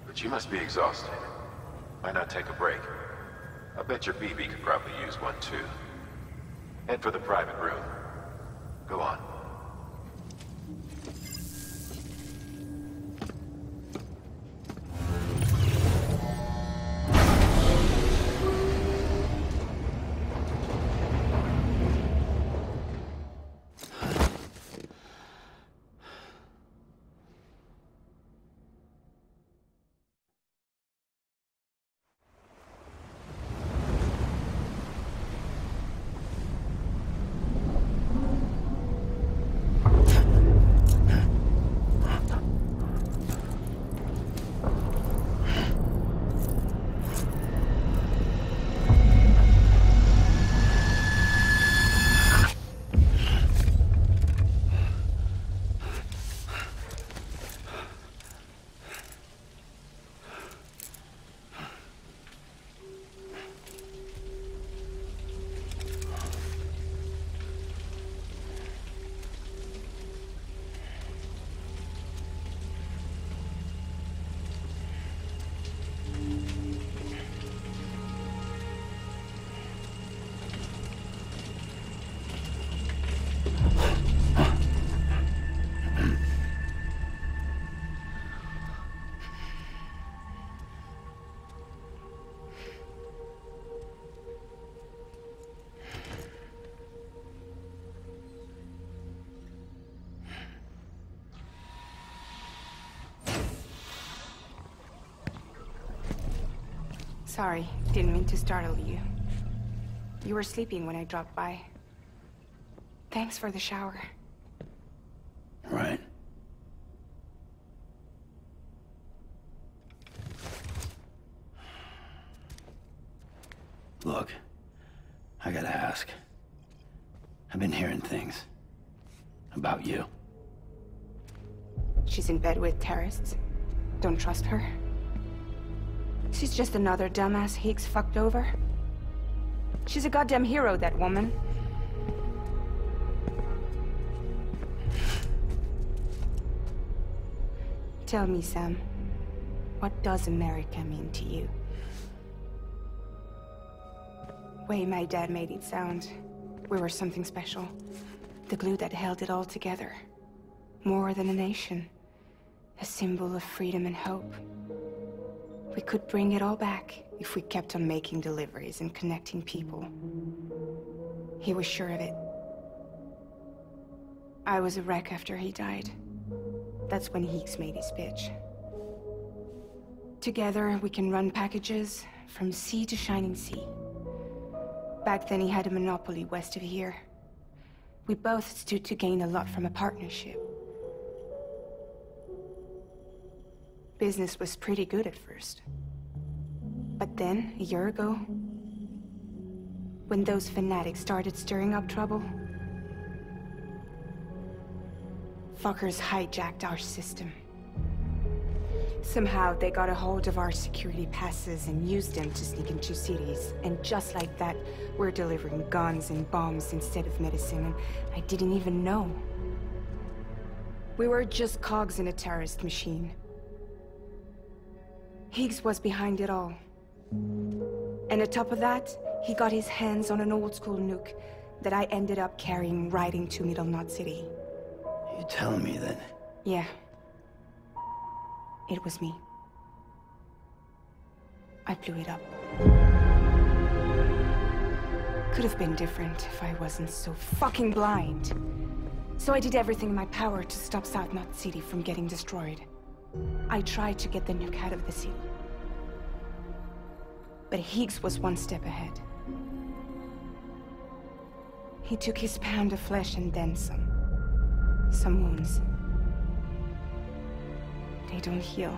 But you must be exhausted. Why not take a break? I bet your BB could probably use one too. Head for the private room. Go on. Sorry, didn't mean to startle you. You were sleeping when I dropped by. Thanks for the shower. Right. Look, I gotta ask. I've been hearing things about you. She's in bed with terrorists. Don't trust her. She's just another dumbass Higgs fucked over. She's a goddamn hero, that woman. Tell me, Sam, what does America mean to you? Way my dad made it sound, we were something special. The glue that held it all together. More than a nation. A symbol of freedom and hope. We could bring it all back if we kept on making deliveries and connecting people. He was sure of it. I was a wreck after he died. That's when Higgs made his pitch. Together, we can run packages from sea to shining sea. Back then, he had a monopoly west of here. We both stood to gain a lot from a partnership. Business was pretty good at first. But then, a year ago, when those fanatics started stirring up trouble, fuckers hijacked our system. Somehow, they got a hold of our security passes and used them to sneak into cities. And just like that, we're delivering guns and bombs instead of medicine, and I didn't even know. We were just cogs in a terrorist machine. Higgs was behind it all. And on top of that, he got his hands on an old-school nuke that I ended up carrying right into Middle Knot City. You telling me that? Yeah. It was me. I blew it up. Could have been different if I wasn't so fucking blind. So I did everything in my power to stop South Knot City from getting destroyed. I tried to get the nuke out of the city. But Higgs was one step ahead. He took his pound of flesh and then some. Some wounds. They don't heal.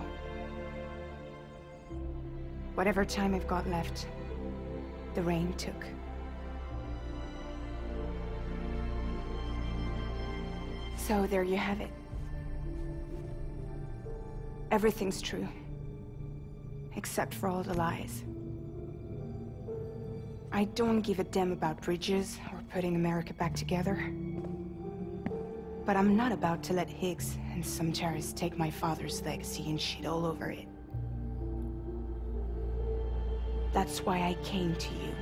Whatever time I've got left, the rain took. So there you have it. Everything's true. Except for all the lies. I don't give a damn about bridges or putting America back together. But I'm not about to let Higgs and some terrorists take my father's legacy and shit all over it. That's why I came to you.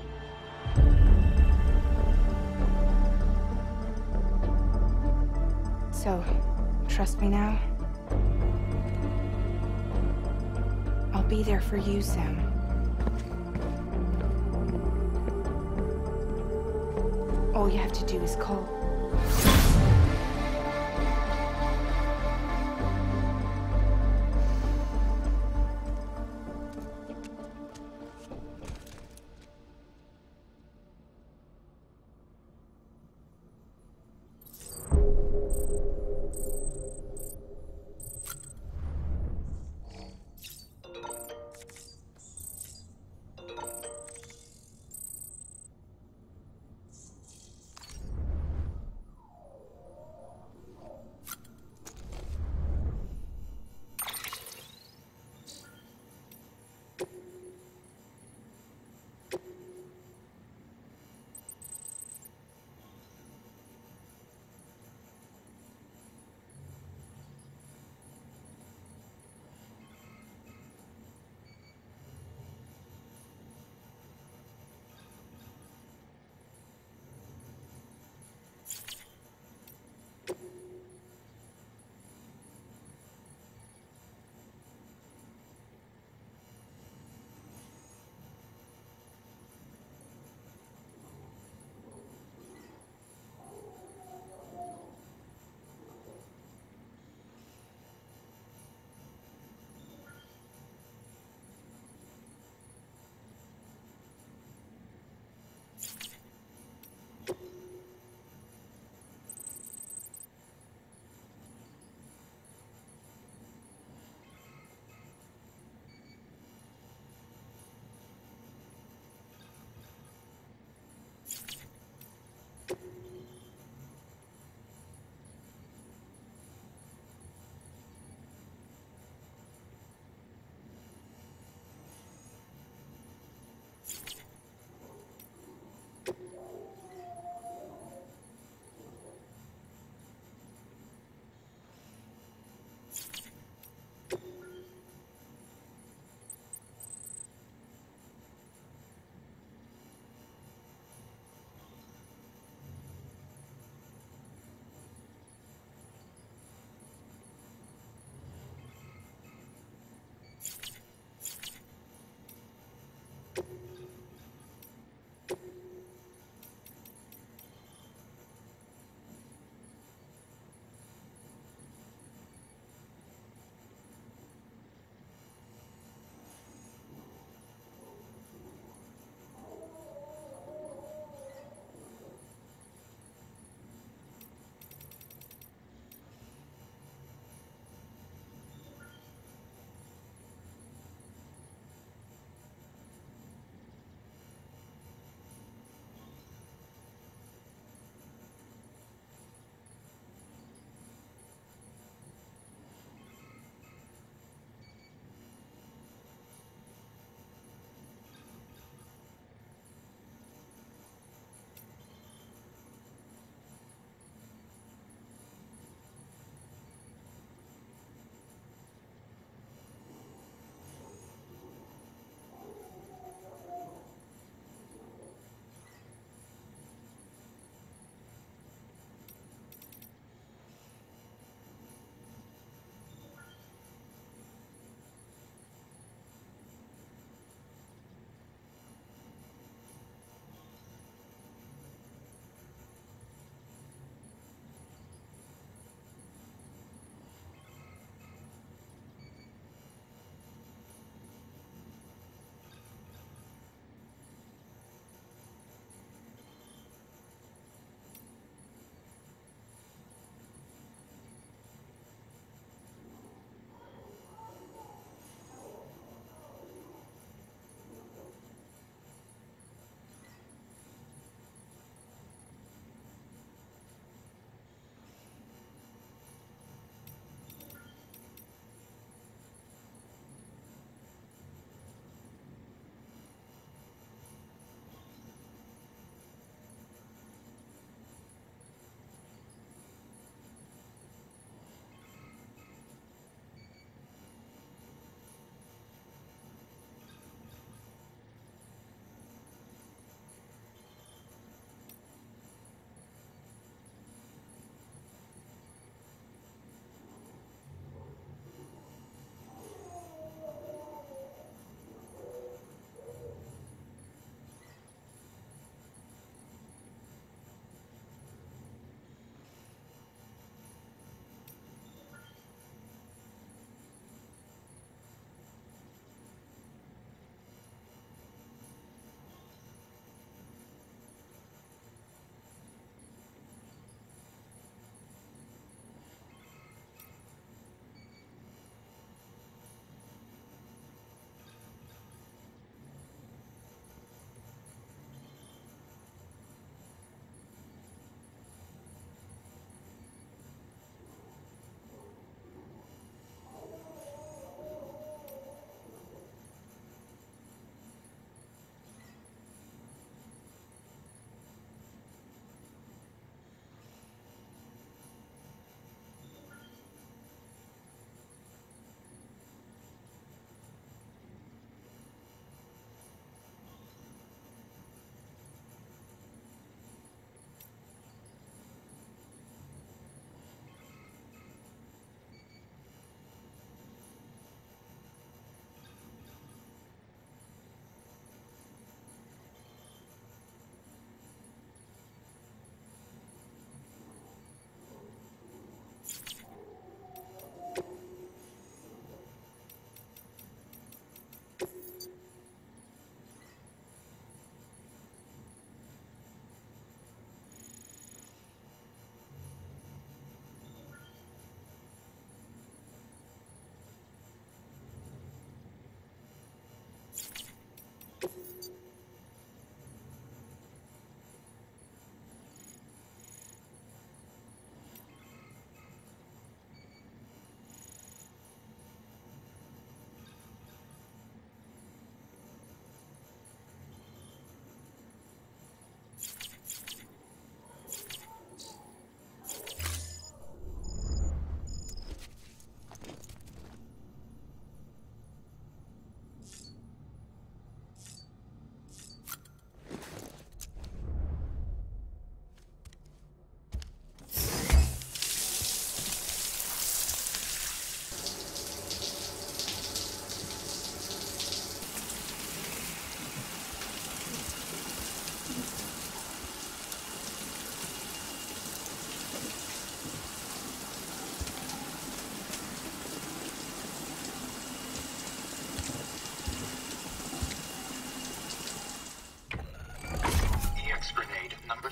So, trust me now? I'll be there for you, Sam. All you have to do is call.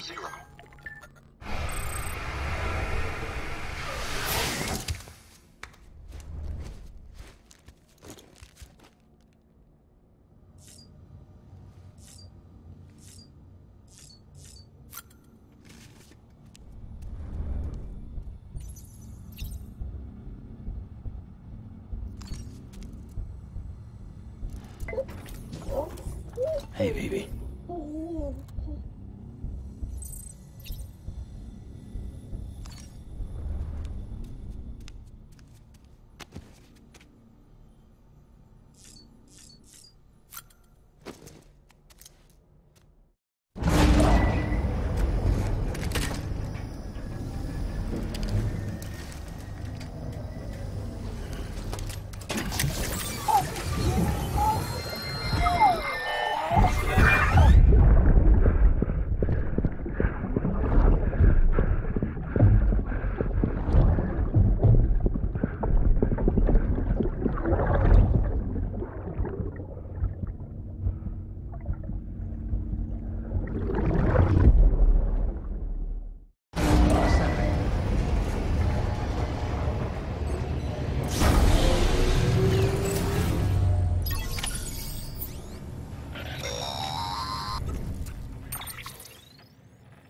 0. Hey, baby.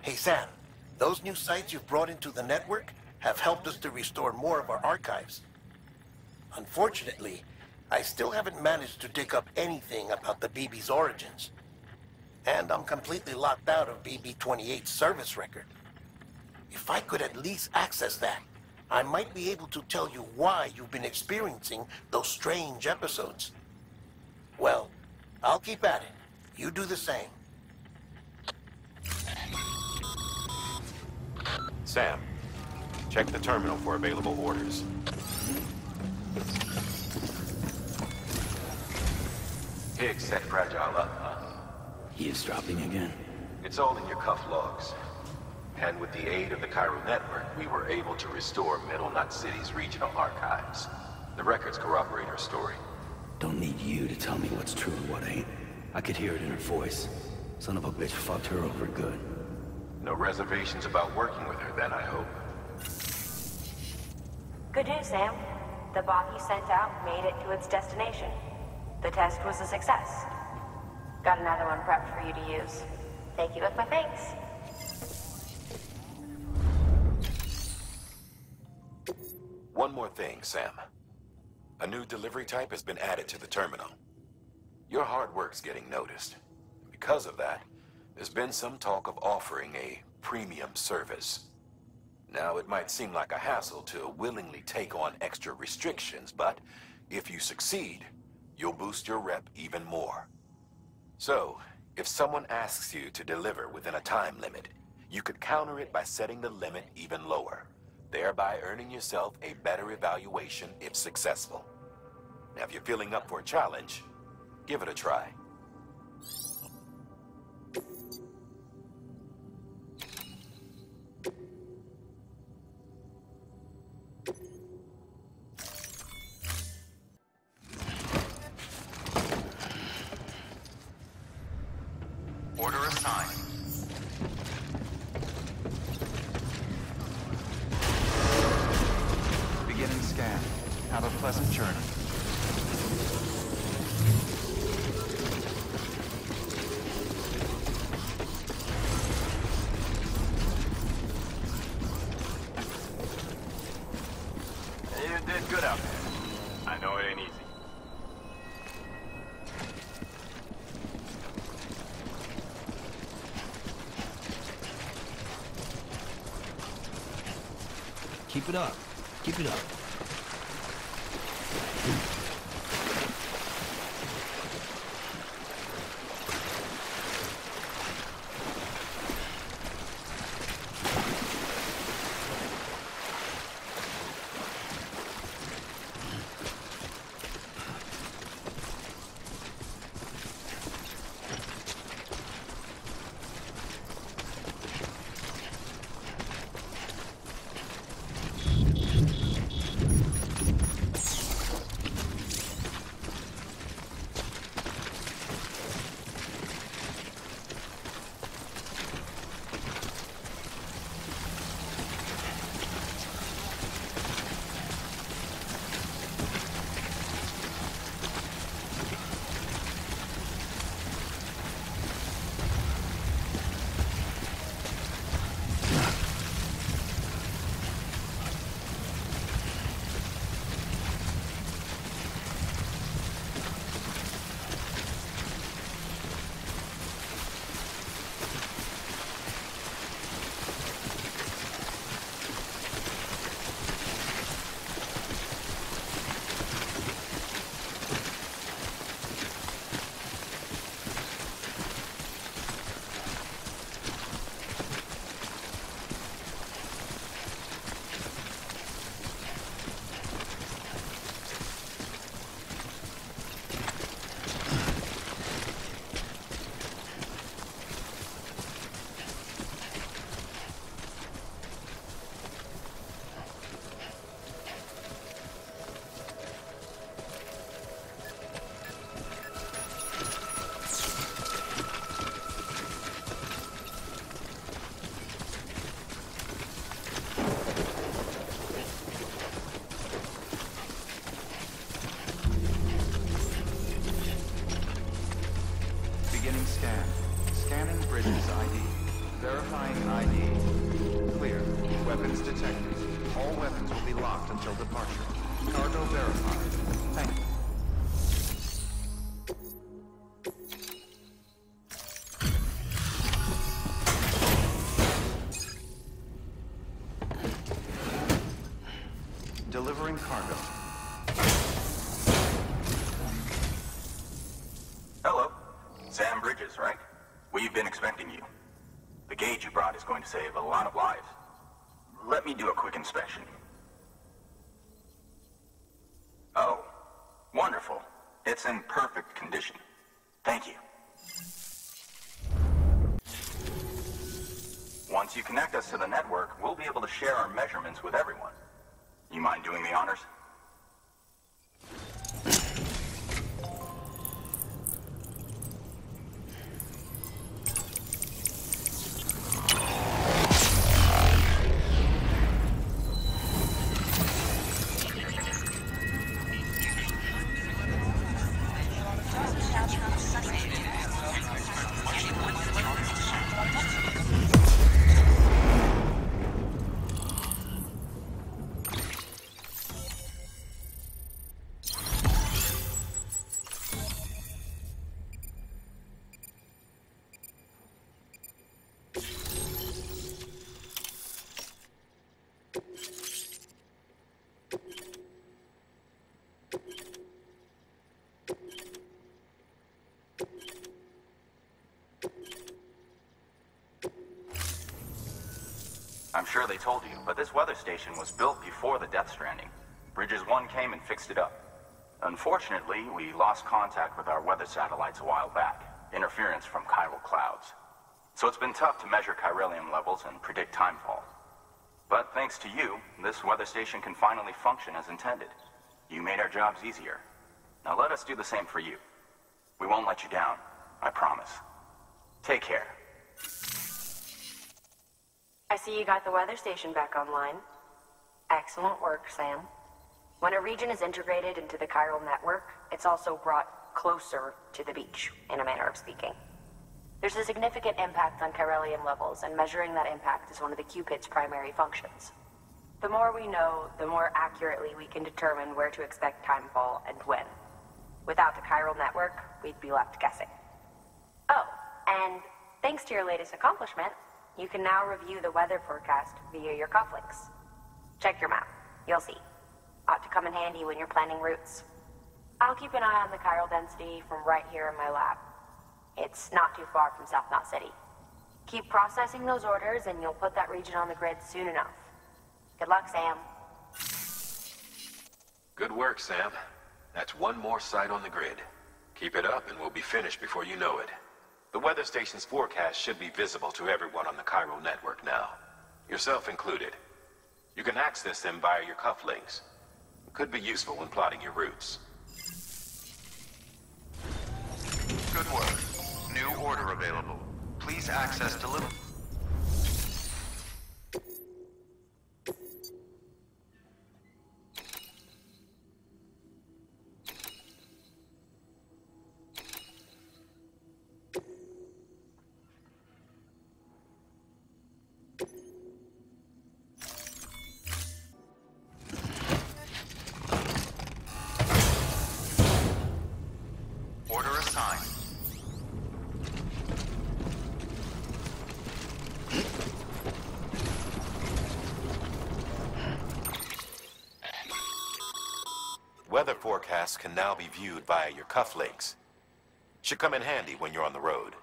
Hey, Sam, those new sites you've brought into the network have helped us to restore more of our archives. Unfortunately, I still haven't managed to dig up anything about the BB's origins. And I'm completely locked out of BB-28's service record. If I could at least access that, I might be able to tell you why you've been experiencing those strange episodes. Well, I'll keep at it. You do the same. Sam, check the terminal for available orders. Higgs set Fragile up. Eavesdropping again? It's all in your cuff logs. And with the aid of the Chiral network, we were able to restore Middle Knot City's regional archives. The records corroborate her story. Don't need you to tell me what's true and what ain't. I could hear it in her voice. Son of a bitch fucked her over good. No reservations about working with her then, I hope. Good news, Sam. The bot you sent out made it to its destination. The test was a success. Got another one prepped for you to use. Take you with my thanks. One more thing, Sam. A new delivery type has been added to the terminal. Your hard work's getting noticed. Because of that, there's been some talk of offering a premium service. Now, it might seem like a hassle to willingly take on extra restrictions, but if you succeed, you'll boost your rep even more. So, if someone asks you to deliver within a time limit, you could counter it by setting the limit even lower, thereby earning yourself a better evaluation if successful. Now, if you're feeling up for a challenge, give it a try. Order assigned. Beginning scan. Have a pleasant journey. You did good out there. I know it ain't easy. Keep it up. Keep it up. Scanning bridges ID. Verifying ID. Clear. Weapons detected. All weapons will be locked until departure. Cargo verified. Thank you. Delivering cargo. Hello. Sam Bridges, right? We've been expecting you. The gauge you brought is going to save a lot of lives. Let me do a quick inspection. Oh, wonderful. It's in perfect condition. Thank you. Once you connect us to the network, we'll be able to share our measurements with everyone. You mind doing the honors? I'm sure they told you, but this weather station was built before the Death Stranding. Bridges 1 came and fixed it up. Unfortunately, we lost contact with our weather satellites a while back. Interference from chiral clouds. So it's been tough to measure chiralium levels and predict timefall. But thanks to you, this weather station can finally function as intended. You made our jobs easier. Now let us do the same for you. We won't let you down, I promise. Take care. I see you got the weather station back online. Excellent work, Sam. When a region is integrated into the chiral network, it's also brought closer to the beach, in a manner of speaking. There's a significant impact on chiralium levels, and measuring that impact is one of the Cupid's primary functions. The more we know, the more accurately we can determine where to expect timefall and when. Without the chiral network, we'd be left guessing. Oh, and thanks to your latest accomplishment, you can now review the weather forecast via your cufflinks. Check your map. You'll see. Ought to come in handy when you're planning routes. I'll keep an eye on the chiral density from right here in my lab. It's not too far from South Knot City. Keep processing those orders and you'll put that region on the grid soon enough. Good luck, Sam. Good work, Sam. That's one more site on the grid. Keep it up and we'll be finished before you know it. The weather station's forecast should be visible to everyone on the chiral network now, yourself included. You can access them via your cufflinks. It could be useful when plotting your routes. Good work. New order available. Please access delivery. Order assigned. Weather forecasts can now be viewed via your cufflinks. Should come in handy when you're on the road.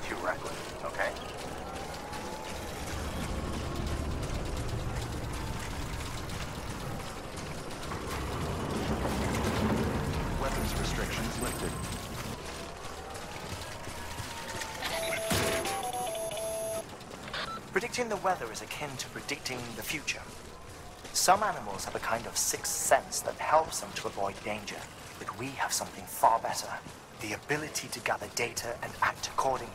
too reckless, okay? Weapons restrictions lifted. Predicting the weather is akin to predicting the future. Some animals have a kind of sixth sense that helps them to avoid danger, but we have something far better, the ability to gather data and act accordingly.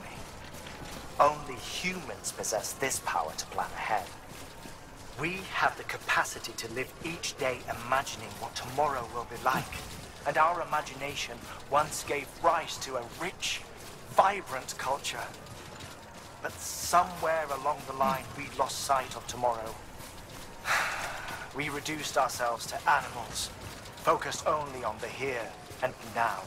Only humans possess this power to plan ahead. We have the capacity to live each day imagining what tomorrow will be like, and our imagination once gave rise to a rich, vibrant culture. But somewhere along the line, we lost sight of tomorrow. We reduced ourselves to animals, focused only on the here and now.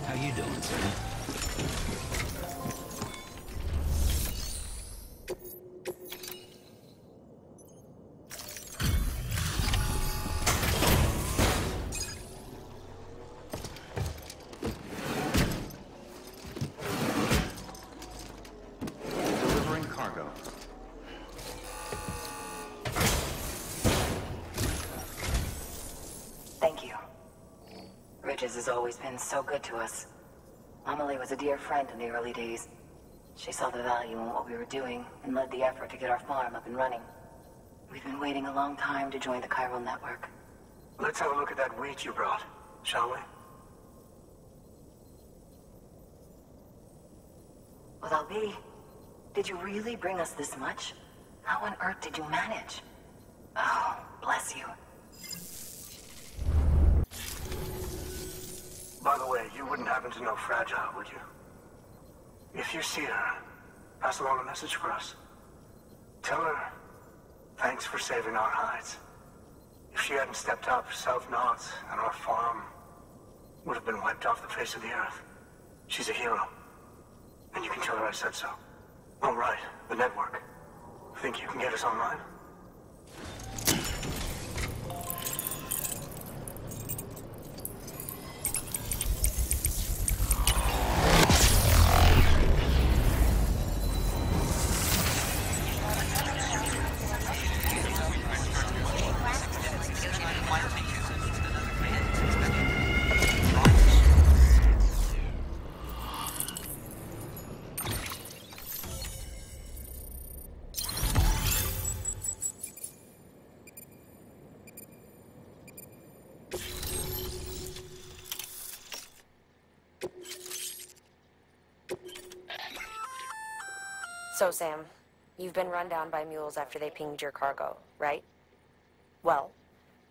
How you doing, sir? Delivering cargo. Thank you. Bridges has always been so good to us. Amelie was a dear friend in the early days. She saw the value in what we were doing and led the effort to get our farm up and running. We've been waiting a long time to join the chiral network. Let's have a look at that wheat you brought, shall we? Well, I'll be. Did you really bring us this much? How on earth did you manage? happen to know Fragile, would you? If you see her, pass along a message for us. Tell her, thanks for saving our hides. If she hadn't stepped up, South Knot and our farm would have been wiped off the face of the earth. She's a hero. And you can tell her I said so. Oh, right, the network. Think you can get us online? So, Sam, you've been run down by mules after they pinged your cargo, right? Well,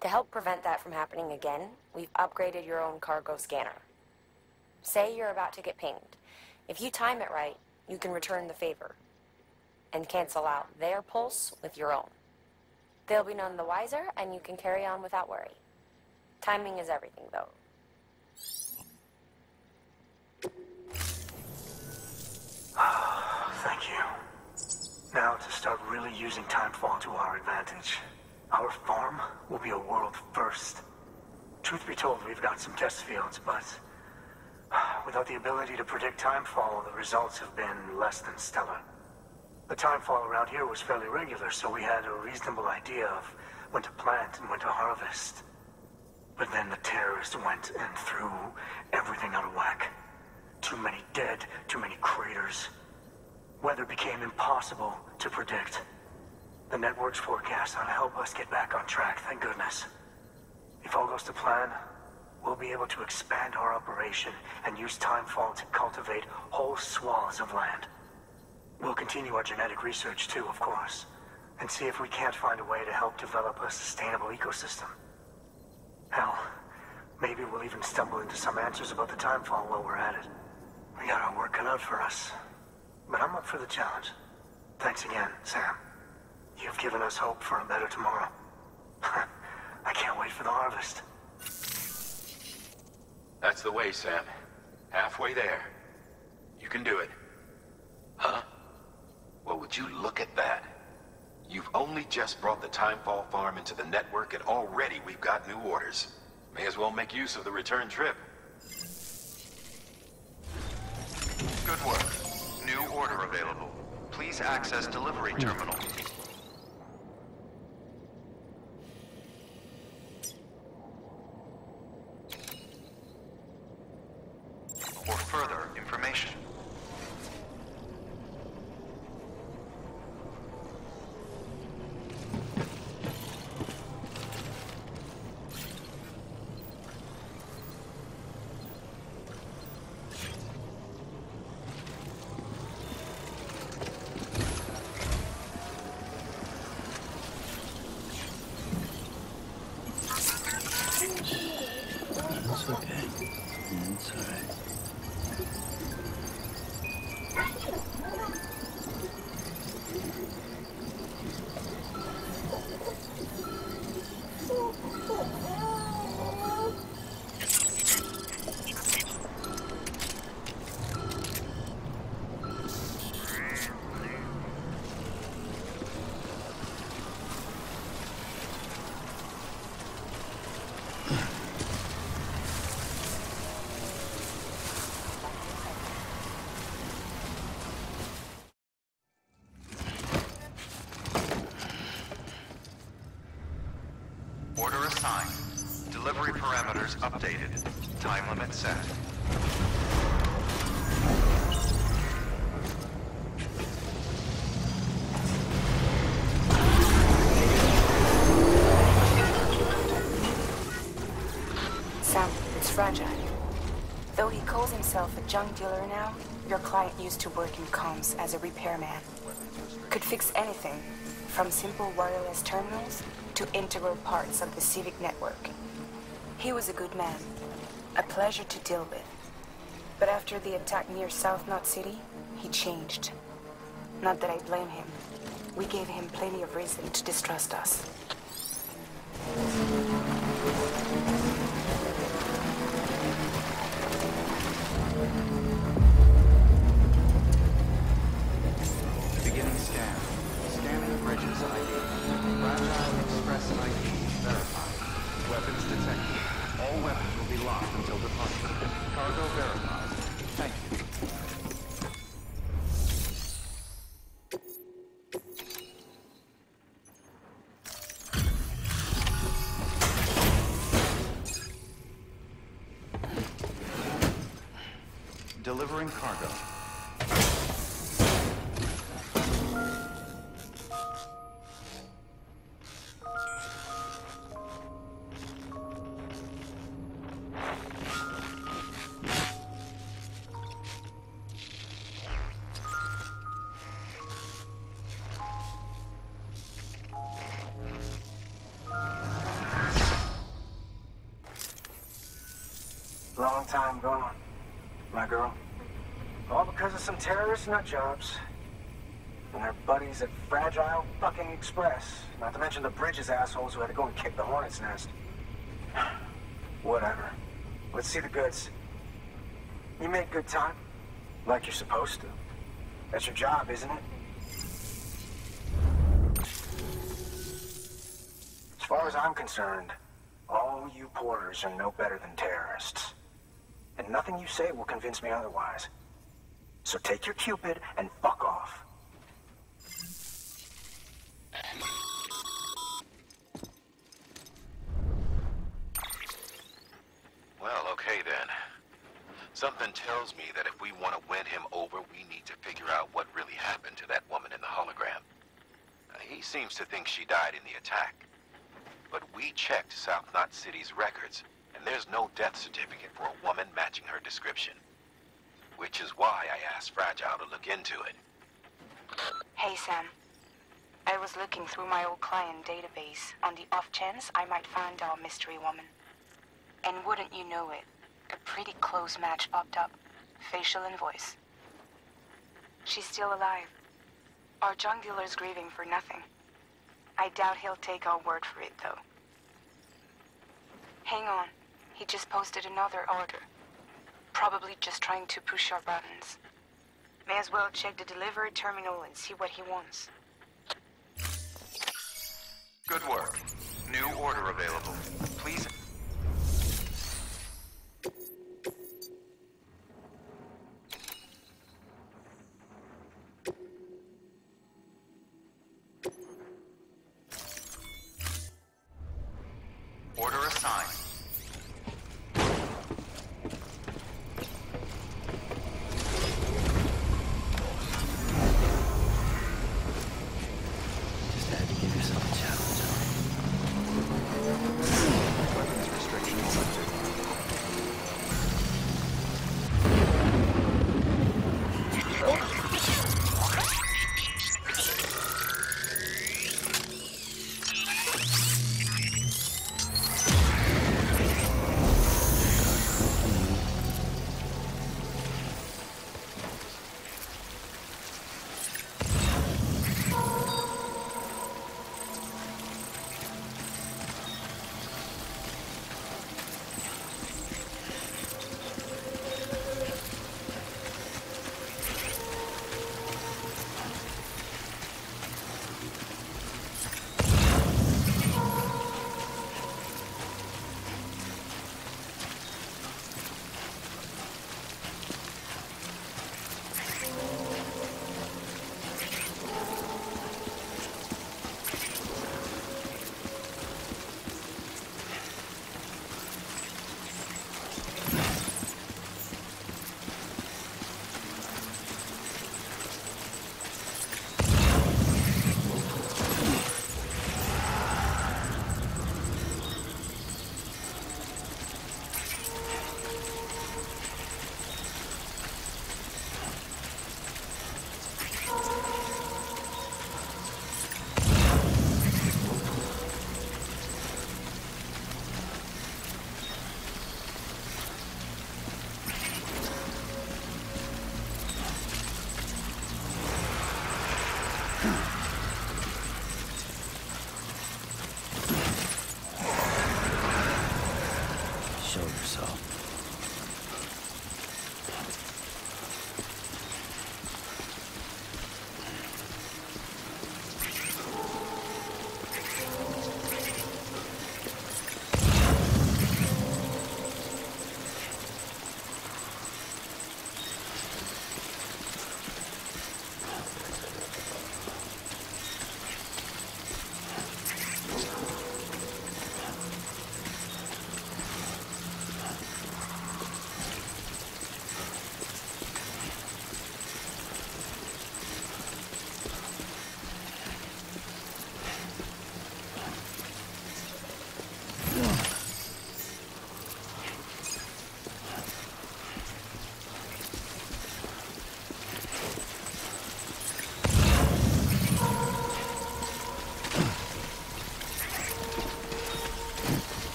to help prevent that from happening again, we've upgraded your own cargo scanner. Say you're about to get pinged. If you time it right, you can return the favor and cancel out their pulse with your own. They'll be none the wiser, and you can carry on without worry. Timing is everything, though. Thank you. Now to start really using timefall to our advantage. Our farm will be a world first. Truth be told, we've got some test fields, but without the ability to predict timefall, the results have been less than stellar. The timefall around here was fairly regular, so we had a reasonable idea of when to plant and when to harvest. But then the terrorists went and threw everything out of whack. Too many dead, too many craters. Weather became impossible to predict. The network's forecast ought to help us get back on track, thank goodness. If all goes to plan, we'll be able to expand our operation and use timefall to cultivate whole swaths of land. We'll continue our genetic research too, of course, and see if we can't find a way to help develop a sustainable ecosystem. Hell, maybe we'll even stumble into some answers about the timefall while we're at it. We got our work cut out for us. But I'm up for the challenge. Thanks again, Sam. You've given us hope for a better tomorrow. I can't wait for the harvest. That's the way, Sam. Halfway there. You can do it. Huh? Well, would you look at that? You've only just brought the Timefall farm into the network, and already we've got new orders. May as well make use of the return trip. Good work. New order available. Please access delivery terminal. For further information. It's okay. It's all right. Order assigned. Delivery parameters updated. Time limit set. Sam, it's Fragile. Though he calls himself a junk dealer now, your client used to work in comms as a repairman. Could fix anything, from simple wireless terminals to integral parts of the civic network. He was a good man, a pleasure to deal with. But after the attack near South Knot City, he changed. Not that I blame him. We gave him plenty of reason to distrust us. Beginning scan. Scanning bridges ID. Fragile Express ID verified. Weapons detected. All weapons will be locked until departure. Cargo verified. Thank you. Delivering cargo. Long time gone, my girl. All because of some terrorist nutjobs. And their buddies at Fragile fucking Express. Not to mention the Bridges assholes who had to go and kick the hornet's nest. Whatever. Let's see the goods. You make good time. Like you're supposed to. That's your job, isn't it? As far as I'm concerned, all you porters are no better than terrorists. And nothing you say will convince me otherwise. So take your Cupid and fuck off. Well, okay then. Something tells me that if we want to win him over, we need to figure out what really happened to that woman in the hologram. He seems to think she died in the attack. But we checked South Knot City's records, and there's no death certificate for a woman matching her description. Which is why I asked Fragile to look into it. Hey, Sam. I was looking through my old client database on the off chance I might find our mystery woman. And wouldn't you know it, a pretty close match popped up. Facial and voice. She's still alive. Our junk dealer's grieving for nothing. I doubt he'll take our word for it, though. Hang on. He just posted another order. Probably just trying to push our buttons. May as well check the delivery terminal and see what he wants. Good work. New order available. Please... Order assigned. Just had to give yourself a challenge. Weapons restrictions lifted.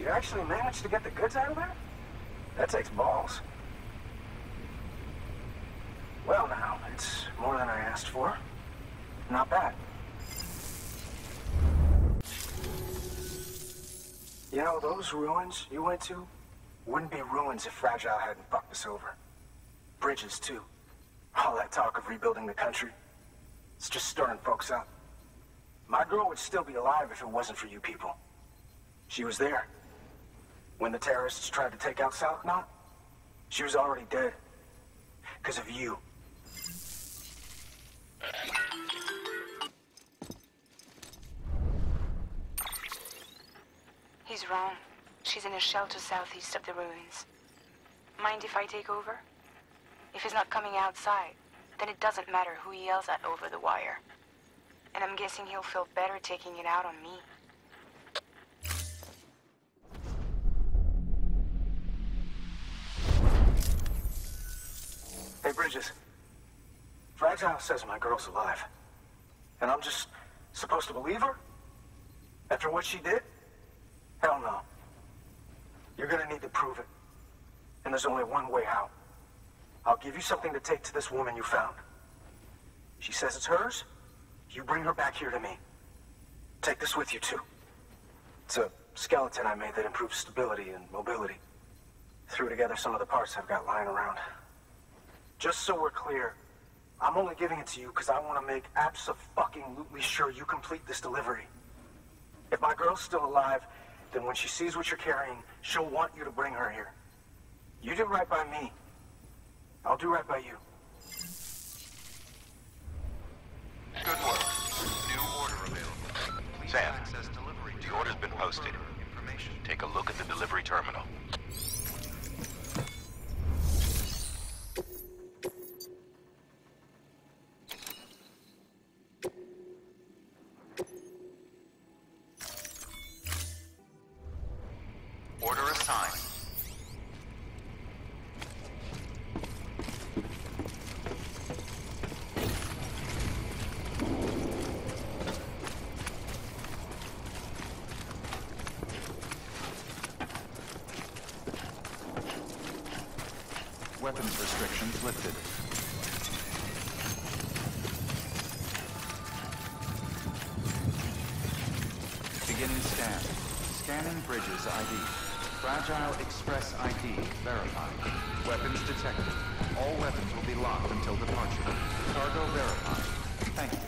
You actually managed to get the goods out of there? That takes balls. Well now, it's more than I asked for. Not bad. You know, those ruins you went to wouldn't be ruins if Fragile hadn't fucked us over. Bridges, too. All that talk of rebuilding the country, it's just stirring folks up. My girl would still be alive if it wasn't for you people. She was there. When the terrorists tried to take out South Knot, she was already dead. Because of you. He's wrong. She's in a shelter southeast of the ruins. Mind if I take over? If he's not coming outside, then it doesn't matter who he yells at over the wire. And I'm guessing he'll feel better taking it out on me. Hey, Bridges. Fragile says my girl's alive. And I'm just supposed to believe her? After what she did? Hell no. You're gonna need to prove it. And there's only one way out. I'll give you something to take to this woman you found. She says it's hers. You bring her back here to me. Take this with you, too. It's a skeleton I made that improves stability and mobility. Threw together some of the parts I've got lying around. Just so we're clear, I'm only giving it to you because I want to make abso-fucking-lutely sure you complete this delivery. If my girl's still alive, then when she sees what you're carrying, she'll want you to bring her here. You do right by me. I'll do right by you. Good work. New order available. Sam, the order's been posted. Take a look at the delivery terminal. Order assigned. Weapons restrictions lifted. Beginning scan. Scanning Bridges ID. Fragile Express ID verified. Weapons detected. All weapons will be locked until departure. Cargo verified. Thank you.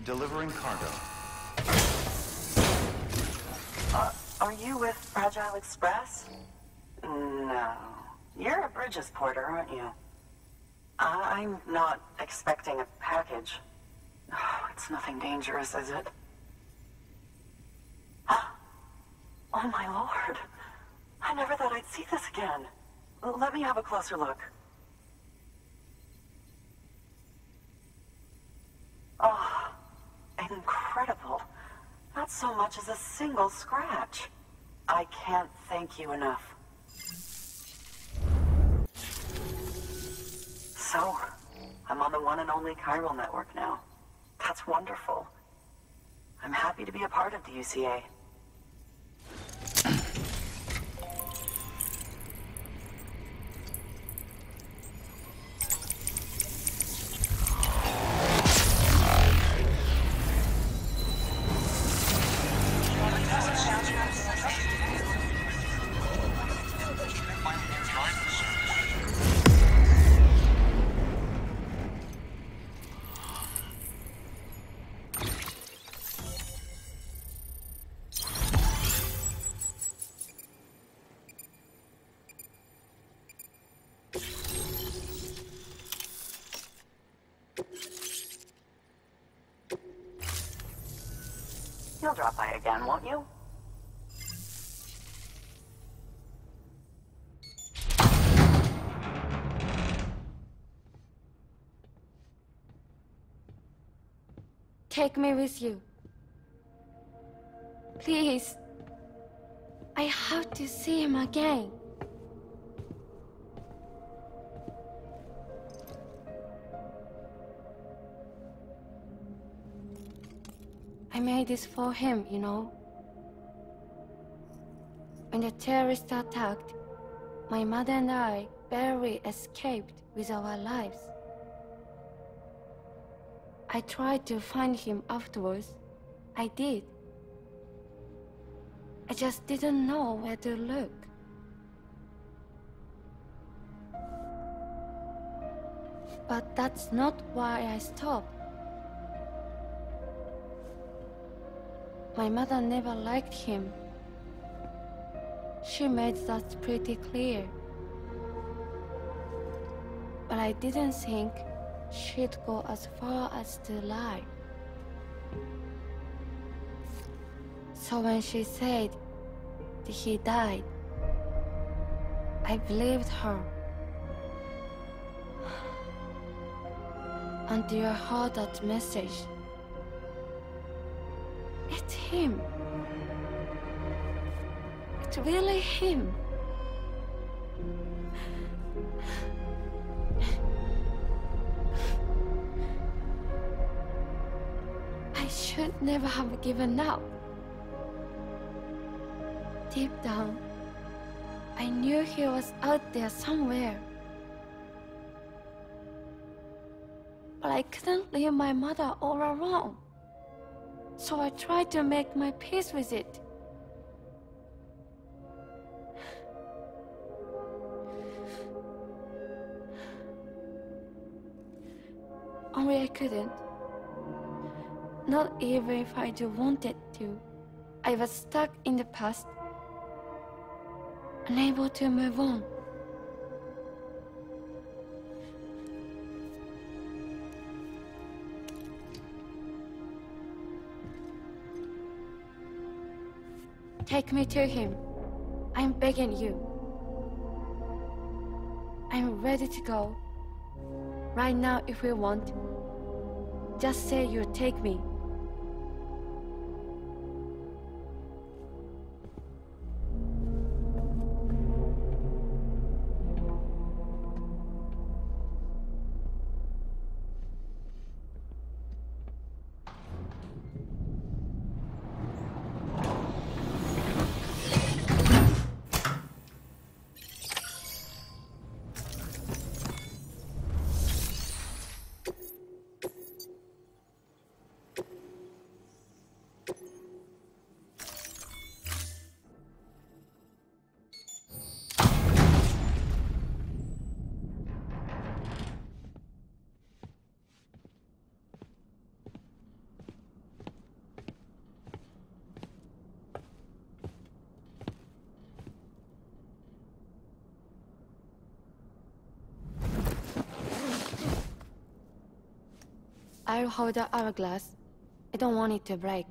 Delivering cargo. Are you with Fragile Express? No. You're a Bridges porter, aren't you? I'm not expecting a package. Oh, it's nothing dangerous, is it? Oh my lord. I never thought I'd see this again. Let me have a closer look. Oh, incredible. Not so much as a single scratch. I can't thank you enough. So, I'm on the one and only chiral network now. That's wonderful. I'm happy to be a part of the UCA. You'll drop by again, won't you? Take me with you. Please. I have to see him again. I made this for him, you know. When the terrorists attacked, my mother and I barely escaped with our lives. I tried to find him afterwards. I did. I just didn't know where to look. But that's not why I stopped. My mother never liked him. She made that pretty clear. But I didn't think she'd go as far as to lie. So when she said that he died, I believed her. Until I heard that message. It's him. It's really him. I should never have given up. Deep down, I knew he was out there somewhere. But I couldn't leave my mother all alone. So I tried to make my peace with it. Only I couldn't. Not even if I wanted to. I was stuck in the past, unable to move on. Take me to him. I'm begging you. I'm ready to go. Right now, if you want. Just say you'll take me. I'll hold the hourglass. I don't want it to break.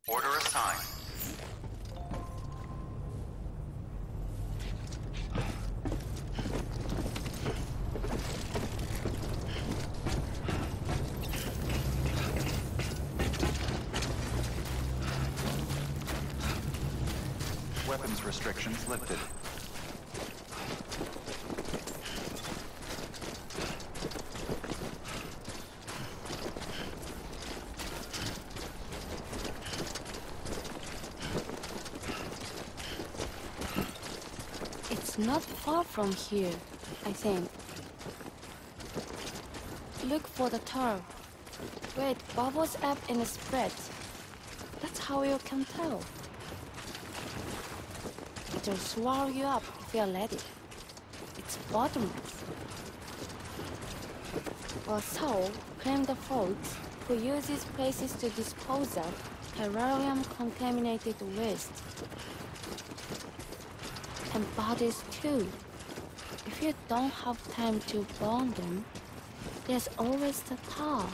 Order assigned. Weapons restrictions lifted. It's not far from here, I think. Look for the tower. Where it bubbles up and spreads. That's how you can tell. It'll swallow you up if you're ready. It's bottomless. Or so claim the folks who use these places to dispose of terrarium-contaminated waste. And bodies too. If you don't have time to burn them, there's always the tar.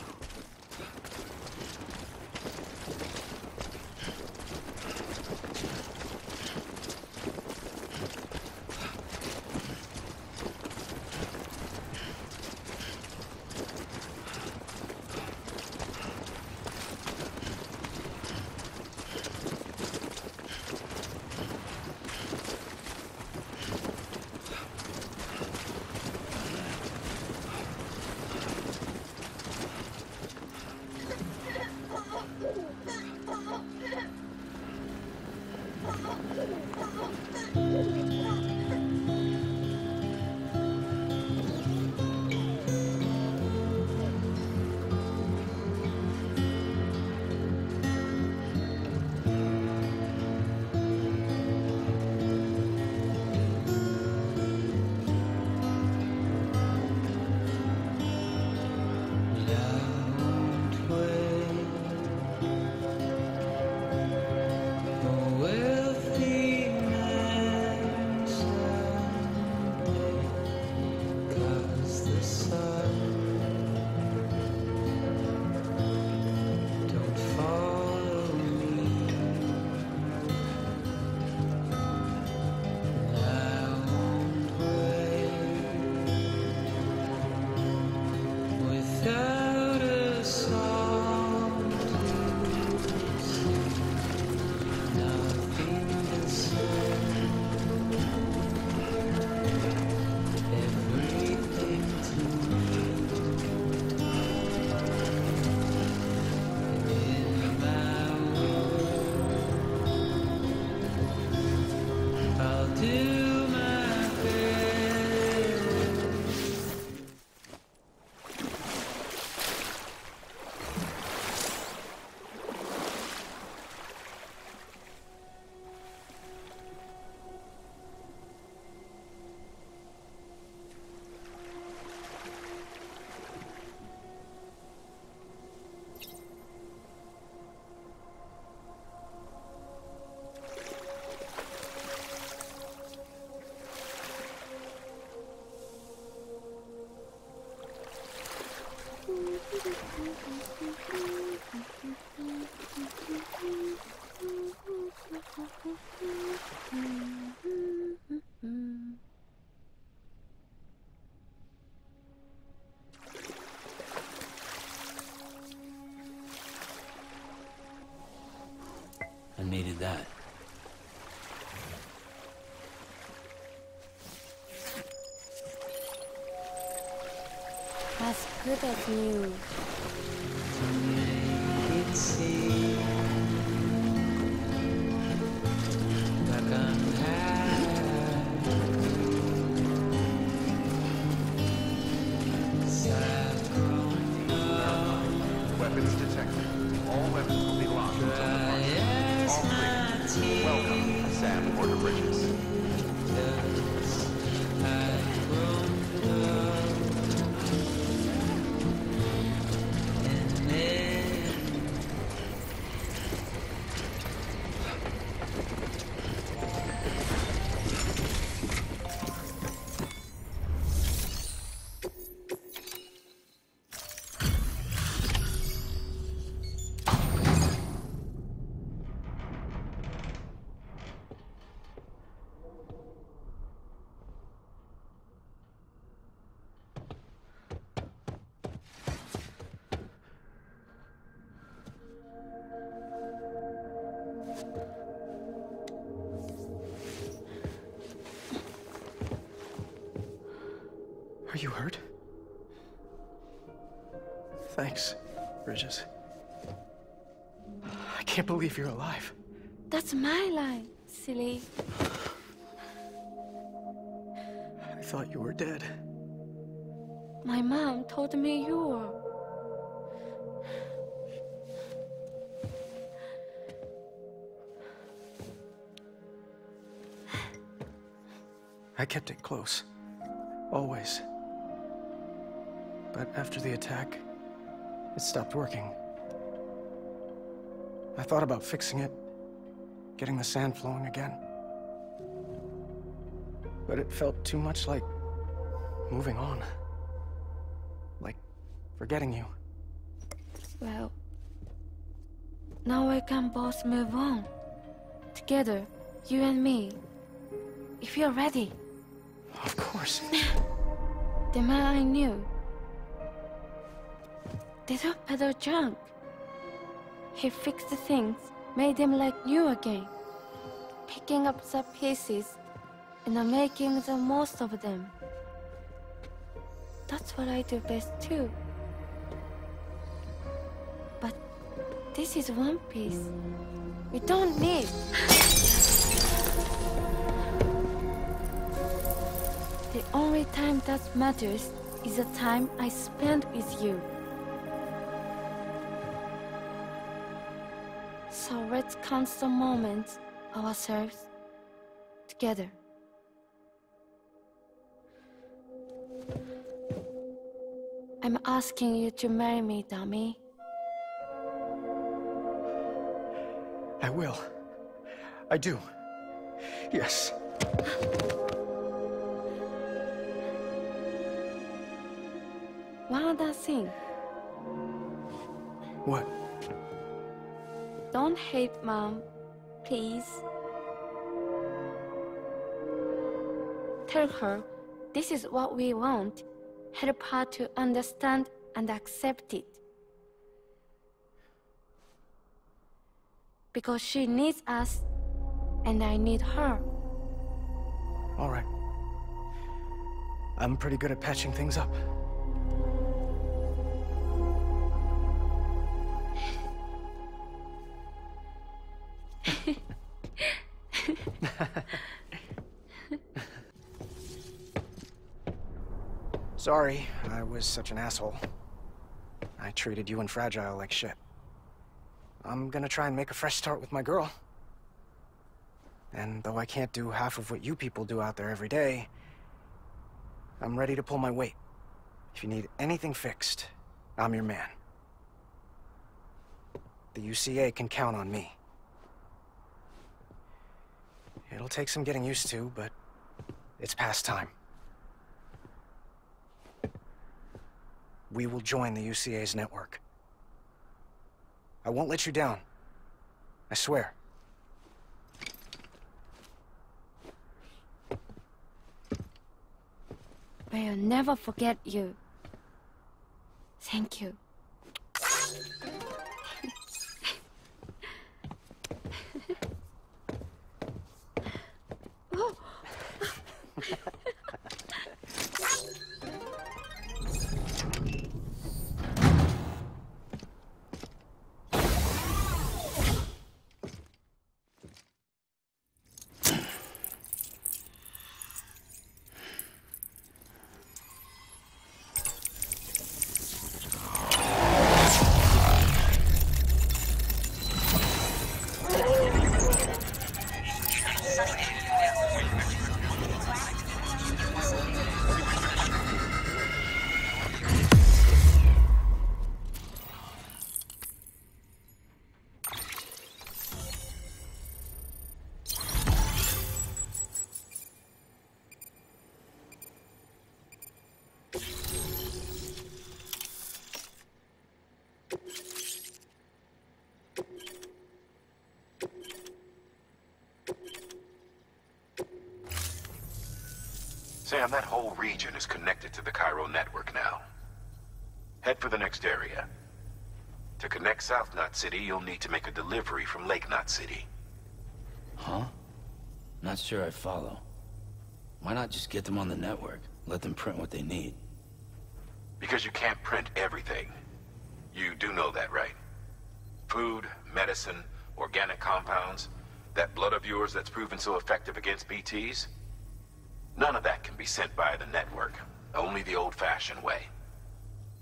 I needed that. As good as new. Weapons detected. All weapons will be locked until departure. All clear. Welcome, Sam Porter Bridges. Are you hurt? Thanks, Bridges. I can't believe you're alive. That's my line, silly. I thought you were dead. My mom told me you were. I kept it close. Always. But after the attack, it stopped working. I thought about fixing it, getting the sand flowing again. But it felt too much like moving on. Like forgetting you. Well, now we can both move on. Together, you and me. If you're ready. Of course. The man I knew. They don't peddle junk. He fixed the things, made them like new again. Picking up the pieces and making the most of them. That's what I do best too. But this is one piece. We don't need. The only time that matters is the time I spend with you. So let's count the moments ourselves together. I'm asking you to marry me, dummy. I will. I do. Yes. One other thing. What? Don't hate Mom, please. Tell her this is what we want. Help her to understand and accept it. Because she needs us, and I need her. All right. I'm pretty good at patching things up. Sorry, I was such an asshole. I treated you and Fragile like shit. I'm gonna try and make a fresh start with my girl. And though I can't do half of what you people do out there every day, I'm ready to pull my weight. If you need anything fixed, I'm your man. The UCA can count on me. It'll take some getting used to, but it's past time. We will join the UCA's network. I won't let you down. I swear. But I'll never forget you. Thank you. Sam, that whole region is connected to the Cairo network now. Head for the next area. To connect South Knot City, you'll need to make a delivery from Lake Knot City. Huh? Not sure I follow. Why not just get them on the network? Let them print what they need. Because you can't print everything. You do know that, right? Food, medicine, organic compounds, that blood of yours that's proven so effective against BTs? None of that can be sent via the network. Only the old-fashioned way.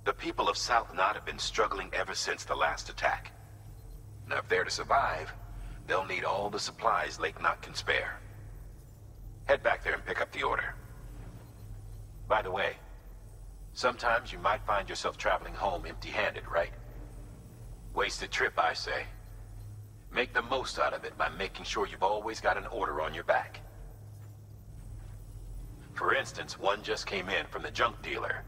The people of South Knot have been struggling ever since the last attack. Now, if they're to survive, they'll need all the supplies Lake Knot can spare. Head back there and pick up the order. By the way, sometimes you might find yourself traveling home empty-handed, right? Wasted trip, I say. Make the most out of it by making sure you've always got an order on your back. For instance, one just came in from the junk dealer.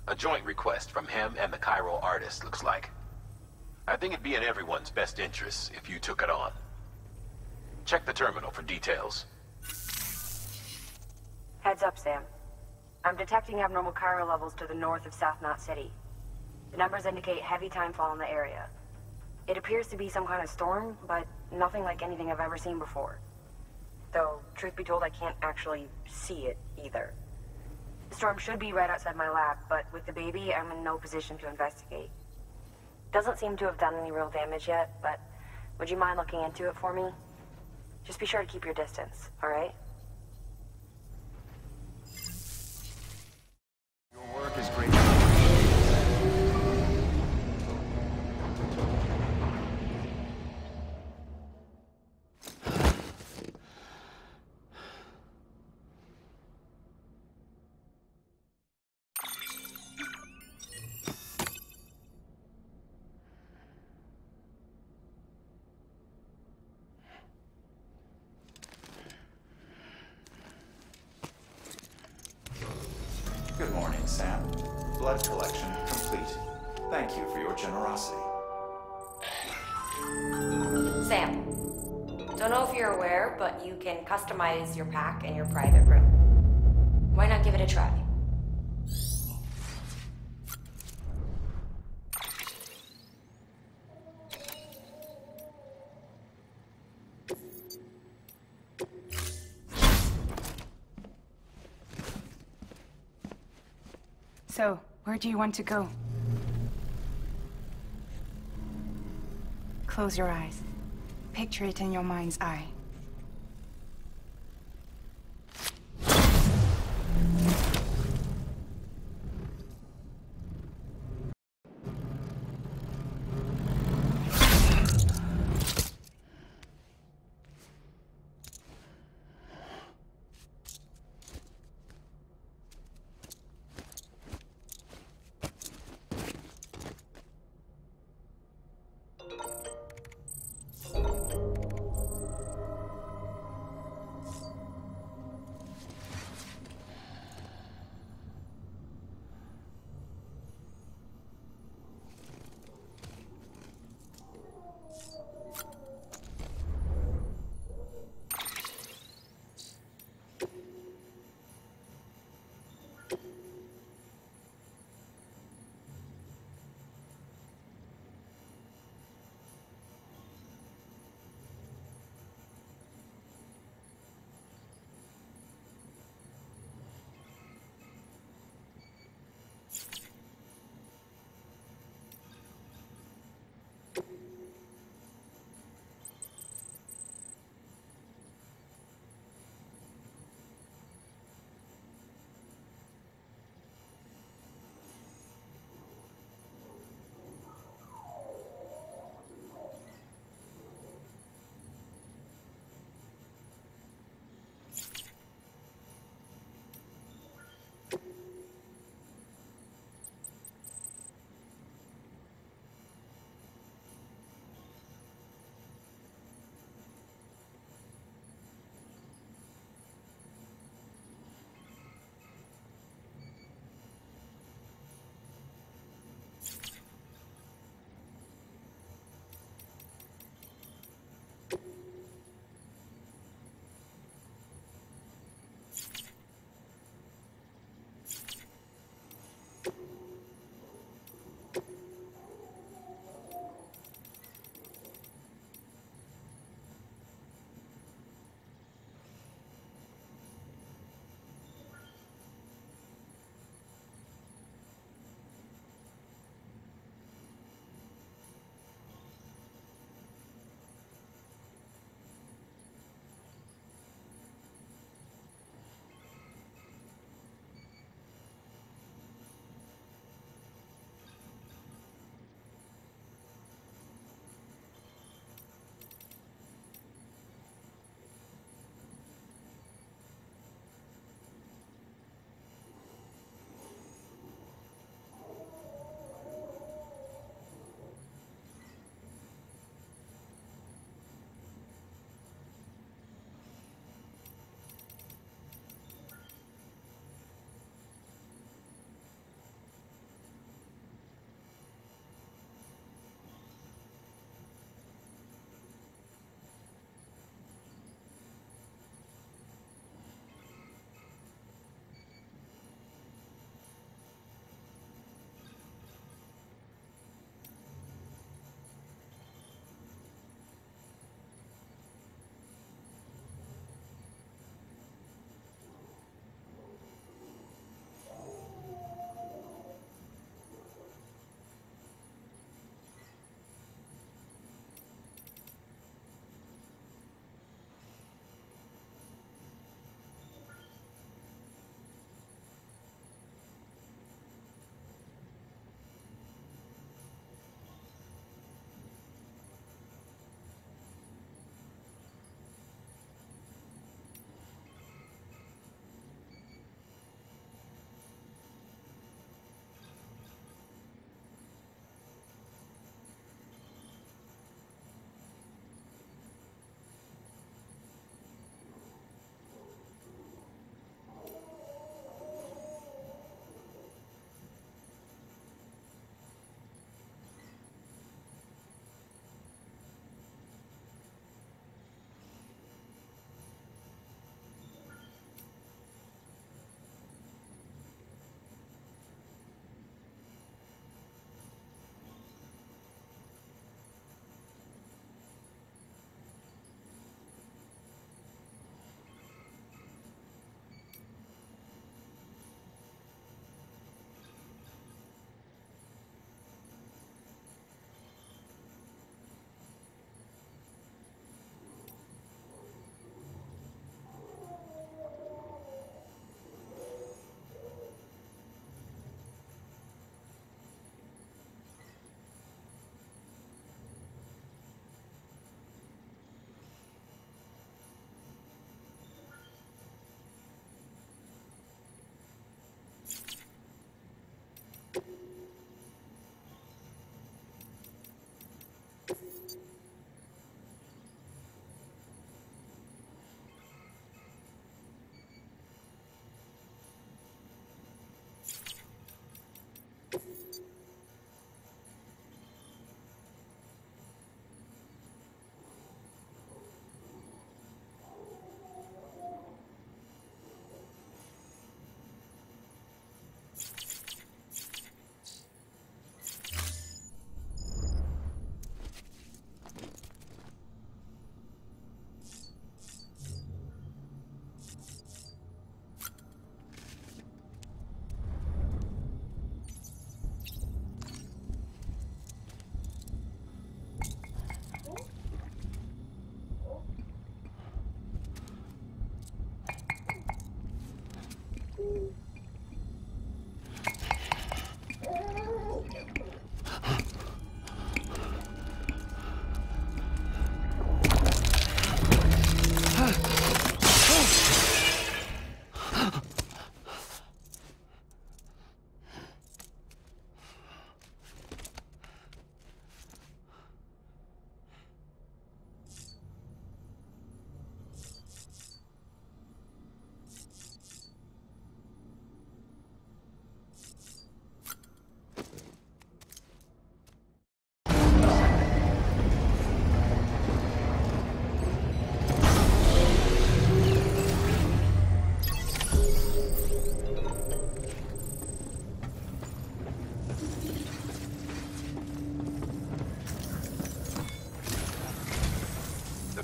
A joint request from him and the Cairo artist, looks like. I think it'd be in everyone's best interest if you took it on. Check the terminal for details. Heads up, Sam. I'm detecting abnormal Cairo levels to the north of South Knot City. The numbers indicate heavy timefall in the area. It appears to be some kind of storm, but nothing like anything I've ever seen before. Though, truth be told, I can't actually see it either. The storm should be right outside my lab, but with the baby, I'm in no position to investigate. Doesn't seem to have done any real damage yet, but would you mind looking into it for me? Just be sure to keep your distance, all right? Your work is great. Good morning, Sam. Blood collection complete. Thank you for your generosity. Sam, don't know if you're aware, but you can customize your pack in your private room. Why not give it a try? So, where do you want to go? Close your eyes. Picture it in your mind's eye.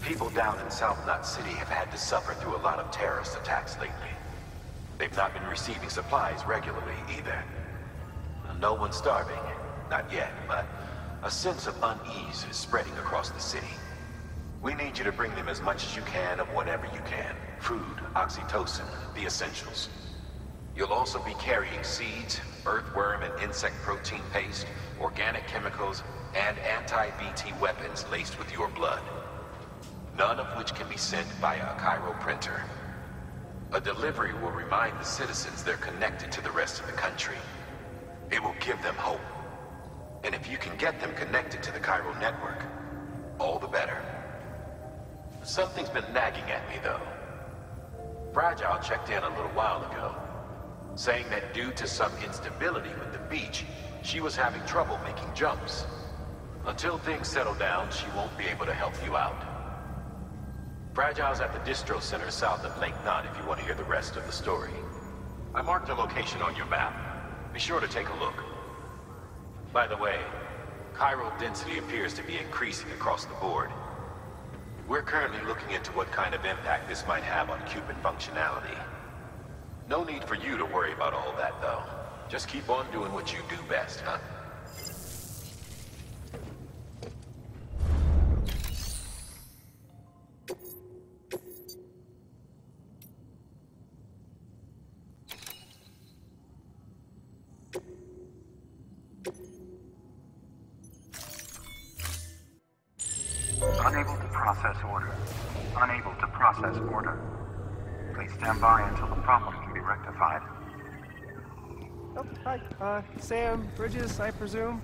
people down in South Knot City have had to suffer through a lot of terrorist attacks lately. They've not been receiving supplies regularly either. No one's starving, not yet, but a sense of unease is spreading across the city. We need you to bring them as much as you can of whatever you can. Food, oxytocin, the essentials. You'll also be carrying seeds, earthworm and insect protein paste, organic chemicals, and anti-BT weapons laced with your blood. None of which can be sent via a Cairo printer. A delivery will remind the citizens they're connected to the rest of the country. It will give them hope. And if you can get them connected to the Cairo network, all the better. Something's been nagging at me, though. Fragile checked in a little while ago, saying that due to some instability with the beach, she was having trouble making jumps. Until things settle down, she won't be able to help you out. Fragile's at the distro center south of Lake Knot if you want to hear the rest of the story. I marked a location on your map. Be sure to take a look. By the way, chiral density appears to be increasing across the board. We're currently looking into what kind of impact this might have on Cupid functionality. No need for you to worry about all that, though. Just keep on doing what you do best, huh? Unable to process order. Unable to process order. Please stand by until the problem can be rectified. Oh, hi. Sam Bridges, I presume?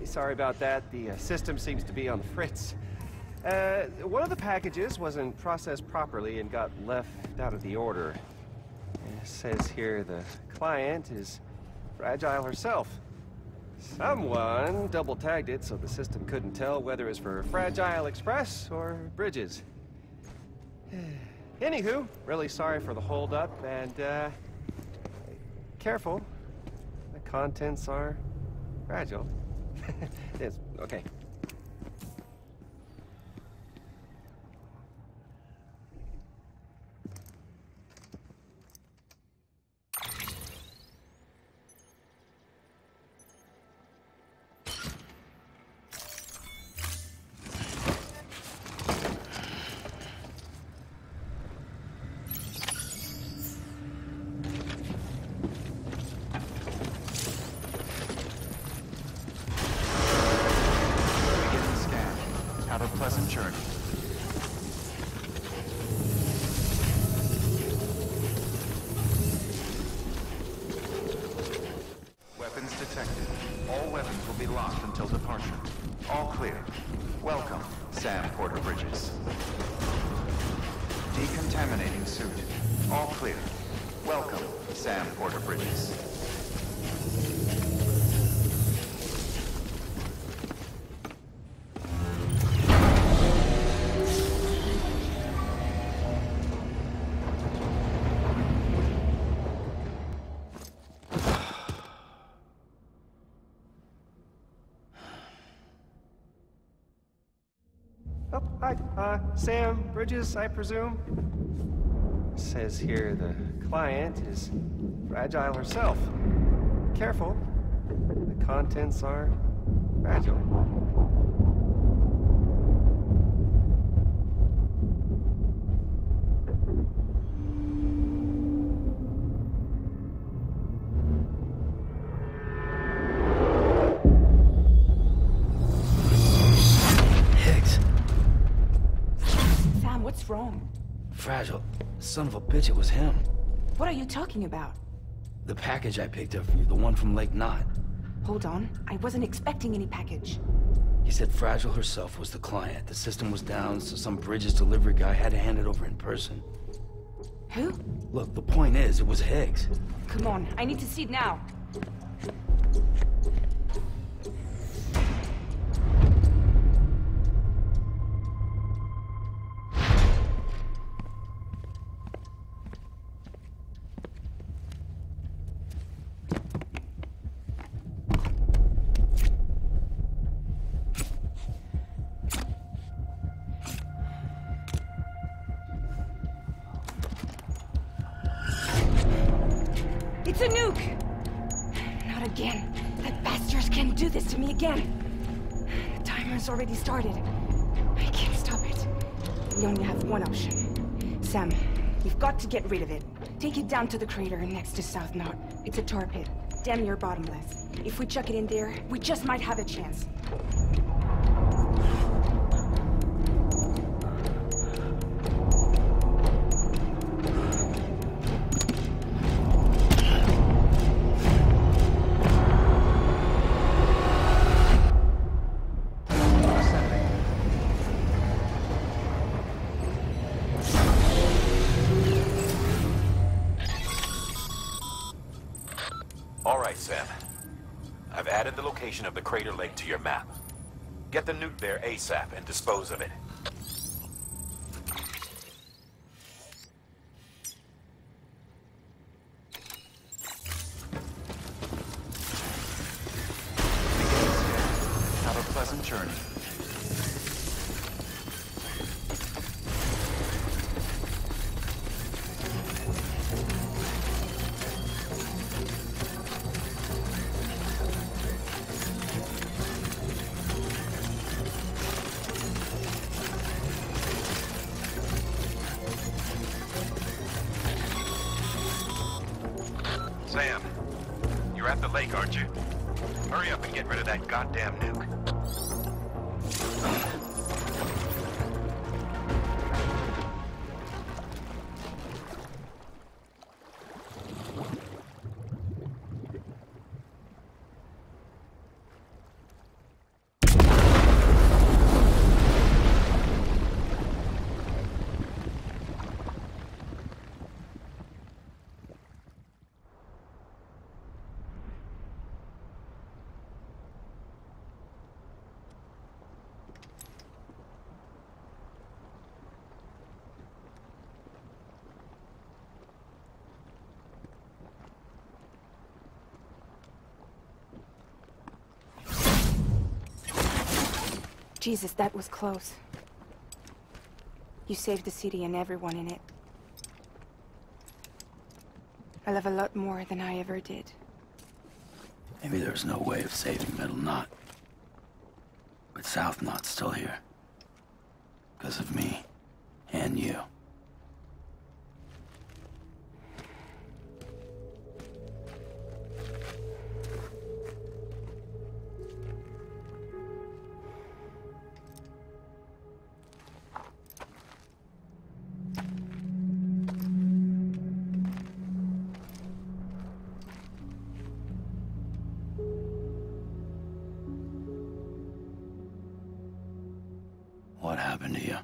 Sorry about that. The system seems to be on the fritz. One of the packages wasn't processed properly and got left out of the order. It says here the client is Fragile herself. Someone double-tagged it so the system couldn't tell whether it's for Fragile Express or Bridges. Anywho, really sorry for the hold-up, and, careful. The contents are fragile. Yes, okay. Pleasant journey. Weapons detected. All weapons will be locked until departure. All clear. Welcome, Sam Porter Bridges. Decontaminating suit. All clear. Welcome, Sam Porter Bridges. Oh, hi. Sam Bridges, I presume? Says here the client is Fragile herself. Careful. The contents are fragile. What's wrong? Fragile. Son of a bitch, it was him. What are you talking about? The package I picked up for you, the one from Lake Knot. Hold on. I wasn't expecting any package. He said Fragile herself was the client. The system was down, so some Bridges delivery guy had to hand it over in person. Who? Look, the point is, it was Higgs. Come on, I need to see it now. a nuke! Not again. That bastards can't do this to me again. The timer's already started. I can't stop it. We only have one option. Sam, we've got to get rid of it. Take it down to the crater next to South Knot. It's a tar pit, damn near bottomless. If we chuck it in there, we just might have a chance. All right, Sam. I've added the location of the crater lake to your map. Get the nuke there ASAP and dispose of it. Have a pleasant journey. Sam, you're at the lake, aren't you? Hurry up and get rid of that goddamn nuke. Jesus, that was close. You saved the city and everyone in it. I love a lot more than I ever did. Maybe there's no way of saving Middle Knot. But South Knot's still here. Because of me. And you. What happened to you?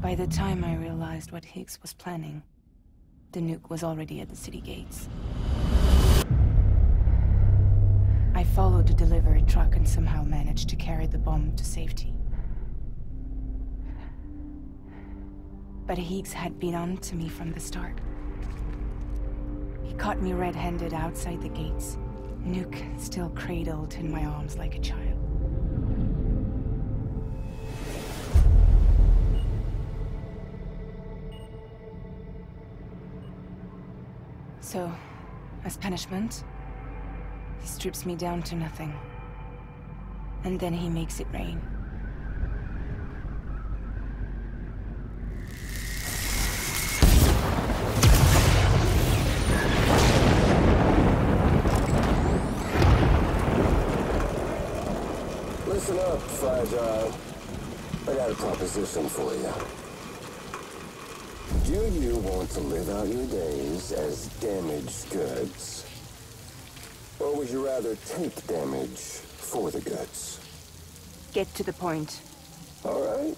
By the time I realized what Higgs was planning, the nuke was already at the city gates. I followed the delivery truck and somehow managed to carry the bomb to safety. But Higgs had been on to me from the start. He caught me red-handed outside the gates, nuke still cradled in my arms like a child. So, as punishment, he strips me down to nothing. And then he makes it rain. Listen up, Fragile. I got a proposition for you. Do you want to live out your days as damaged goods? Or would you rather take damage for the goods? Get to the point. All right.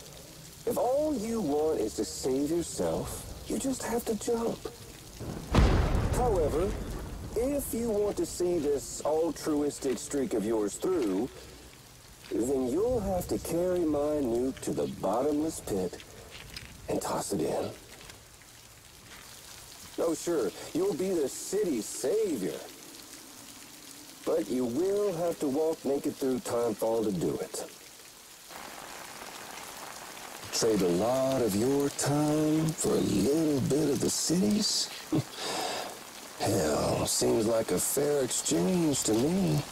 If all you want is to save yourself, you just have to jump. However, if you want to see this altruistic streak of yours through, then you'll have to carry my nuke to the bottomless pit and toss it in. Oh, sure, you'll be the city's savior. But you will have to walk naked through Timefall to do it. Trade a lot of your time for a little bit of the city's? Hell, seems like a fair exchange to me.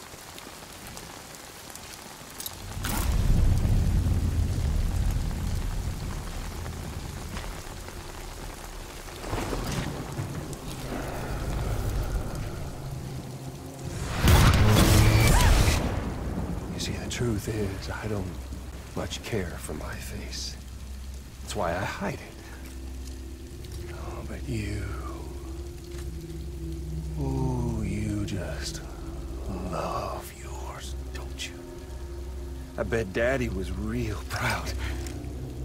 You see, the truth is, I don't much care for my face. That's why I hide it. Oh, but you... Ooh, you just love yours, don't you? I bet Daddy was real proud.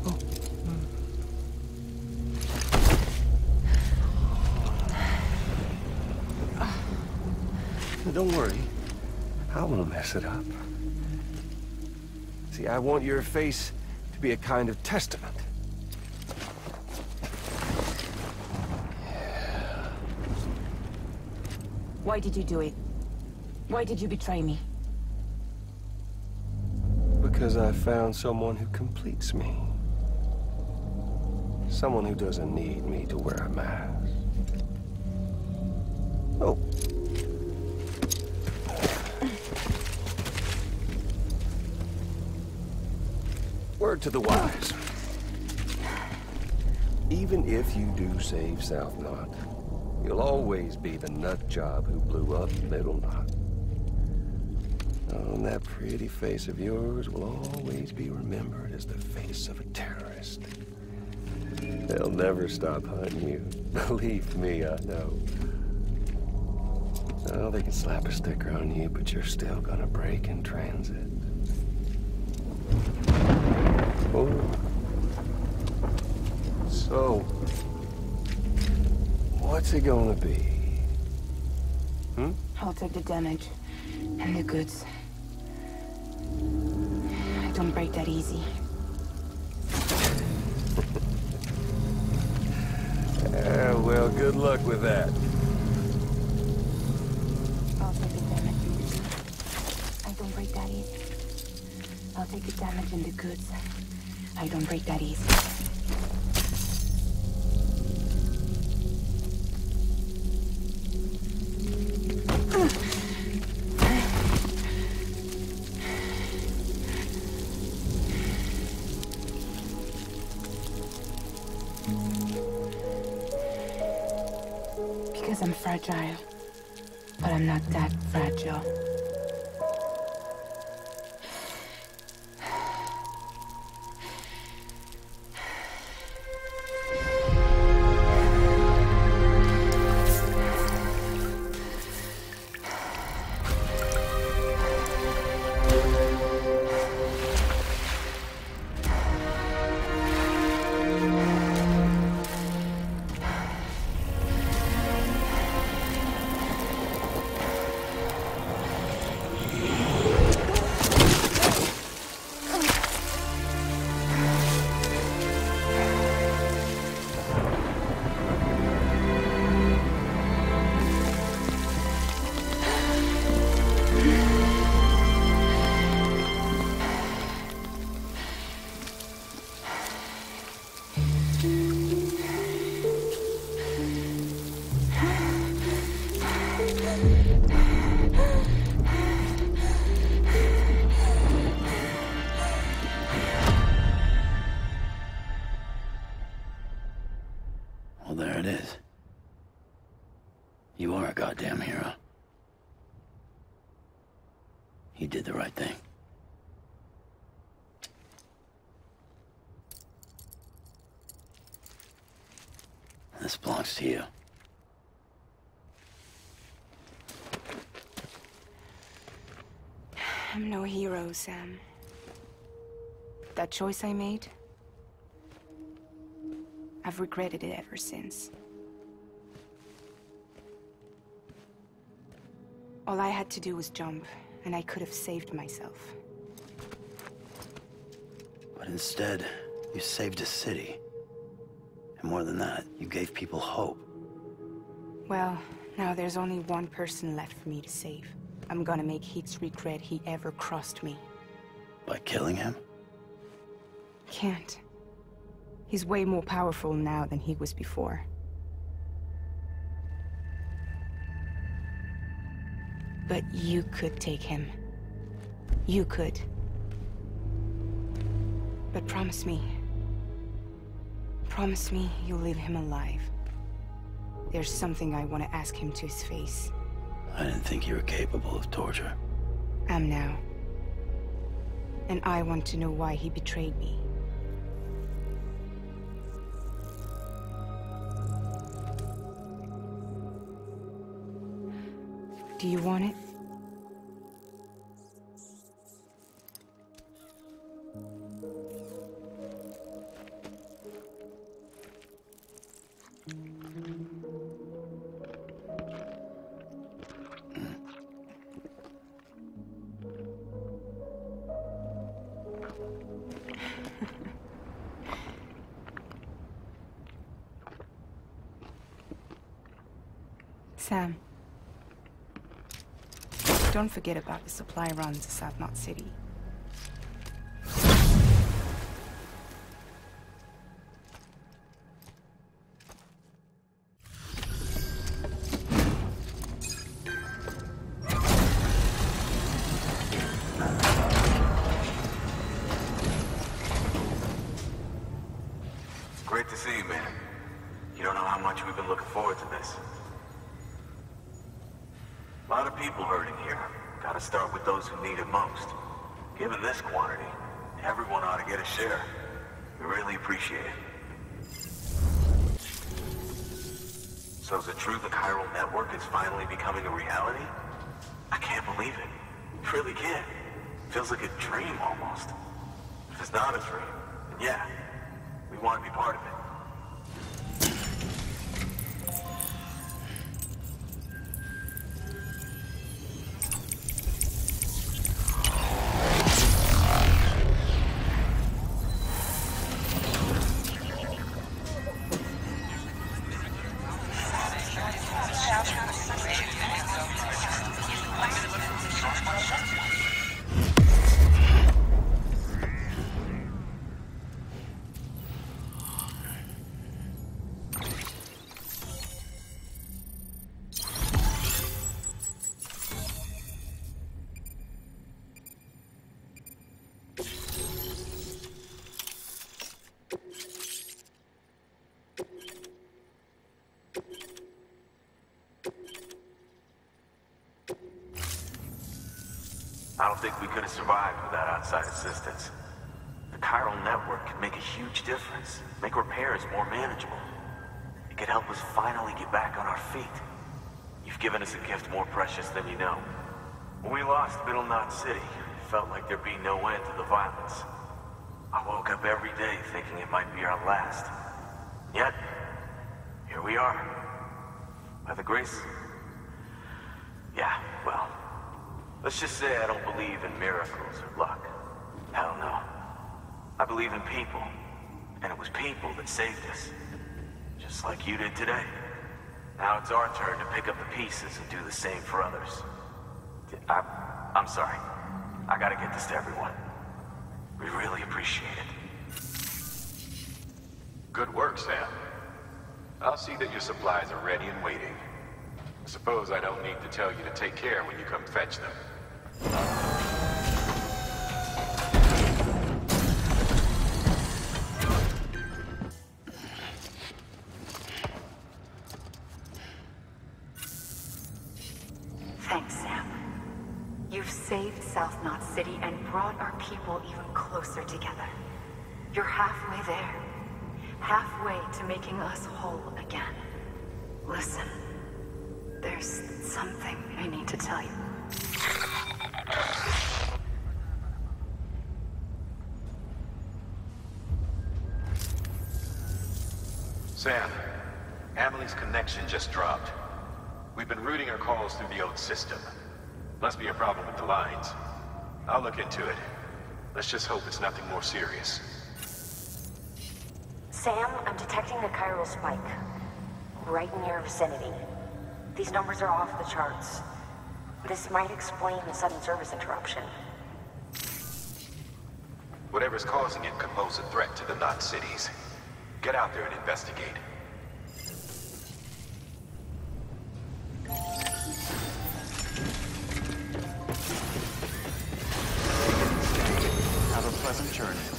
Oh. Don't worry. I won't mess it up. See, I want your face to be a kind of testament. Why did you do it? Why did you betray me? Because I found someone who completes me. Someone who doesn't need me to wear a mask. Oh. Word to the wise. Even if you do save South Knot, you'll always be the nut job who blew up Middle Knot. Oh, and that pretty face of yours will always be remembered as the face of a terrorist. They'll never stop hunting you. Believe me, I know. Oh, they can slap a sticker on you, but you're still gonna break in transit. Oh. So, what's it gonna be? Hmm? I'll take the damage and the goods. I don't break that easy. Well, good luck with that. I'll take the damage. I don't break that easy. I'll take the damage and the goods. I don't break that easy. Because I'm fragile. But I'm not that fragile. Well, there it is. You are a goddamn hero. You did the right thing. This belongs to you. I'm no hero, Sam. That choice I made, I've regretted it ever since. All I had to do was jump, and I could have saved myself. But instead, you saved a city. And more than that, you gave people hope. Well, now there's only one person left for me to save. I'm gonna make Heats regret he ever crossed me. By killing him? Can't. He's way more powerful now than he was before. But you could take him. You could. But promise me. Promise me you'll leave him alive. There's something I want to ask him to his face. I didn't think you were capable of torture. Am now. And I want to know why he betrayed me. Do you want it? Sam. Don't forget about the supply runs to South Knot City. Great to see you, man. You don't know how much we've been looking forward to this. A lot of people hurting here. Gotta start with those who need it most. Given this quantity, everyone ought to get a share. We really appreciate it. So is it true the chiral network is finally becoming a reality? I can't believe it. Really can't. Feels like a dream almost. If it's not a dream, then yeah, we want to be part of it. I don't think we could have survived without outside assistance. The chiral network can make a huge difference, make repairs more manageable. It could help us finally get back on our feet. You've given us a gift more precious than you know. When we lost Middle Knot City, it felt like there'd be no end to the violence. I woke up every day thinking it might be our last. Yet, here we are. By the grace... Yeah, well... Let's just say I don't believe in miracles or luck. Hell no. I believe in people. And it was people that saved us. Just like you did today. Now it's our turn to pick up the pieces and do the same for others. I'm sorry. I gotta get this to everyone. We really appreciate it. Good work, Sam. I'll see that your supplies are ready and waiting. I suppose I don't need to tell you to take care when you come fetch them. Thanks, Sam. You've saved South Knot City and brought our people even closer together. You're halfway there. Halfway to making us whole again. Listen, there's something I need to tell you. Sam, Amelie's connection just dropped. We've been routing her calls through the old system. Must be a problem with the lines. I'll look into it. Let's just hope it's nothing more serious. Sam, I'm detecting a chiral spike. Right in your vicinity. These numbers are off the charts. This might explain the sudden service interruption. Whatever's causing it could pose a threat to the Knot cities. Get out there and investigate. Have a pleasant journey.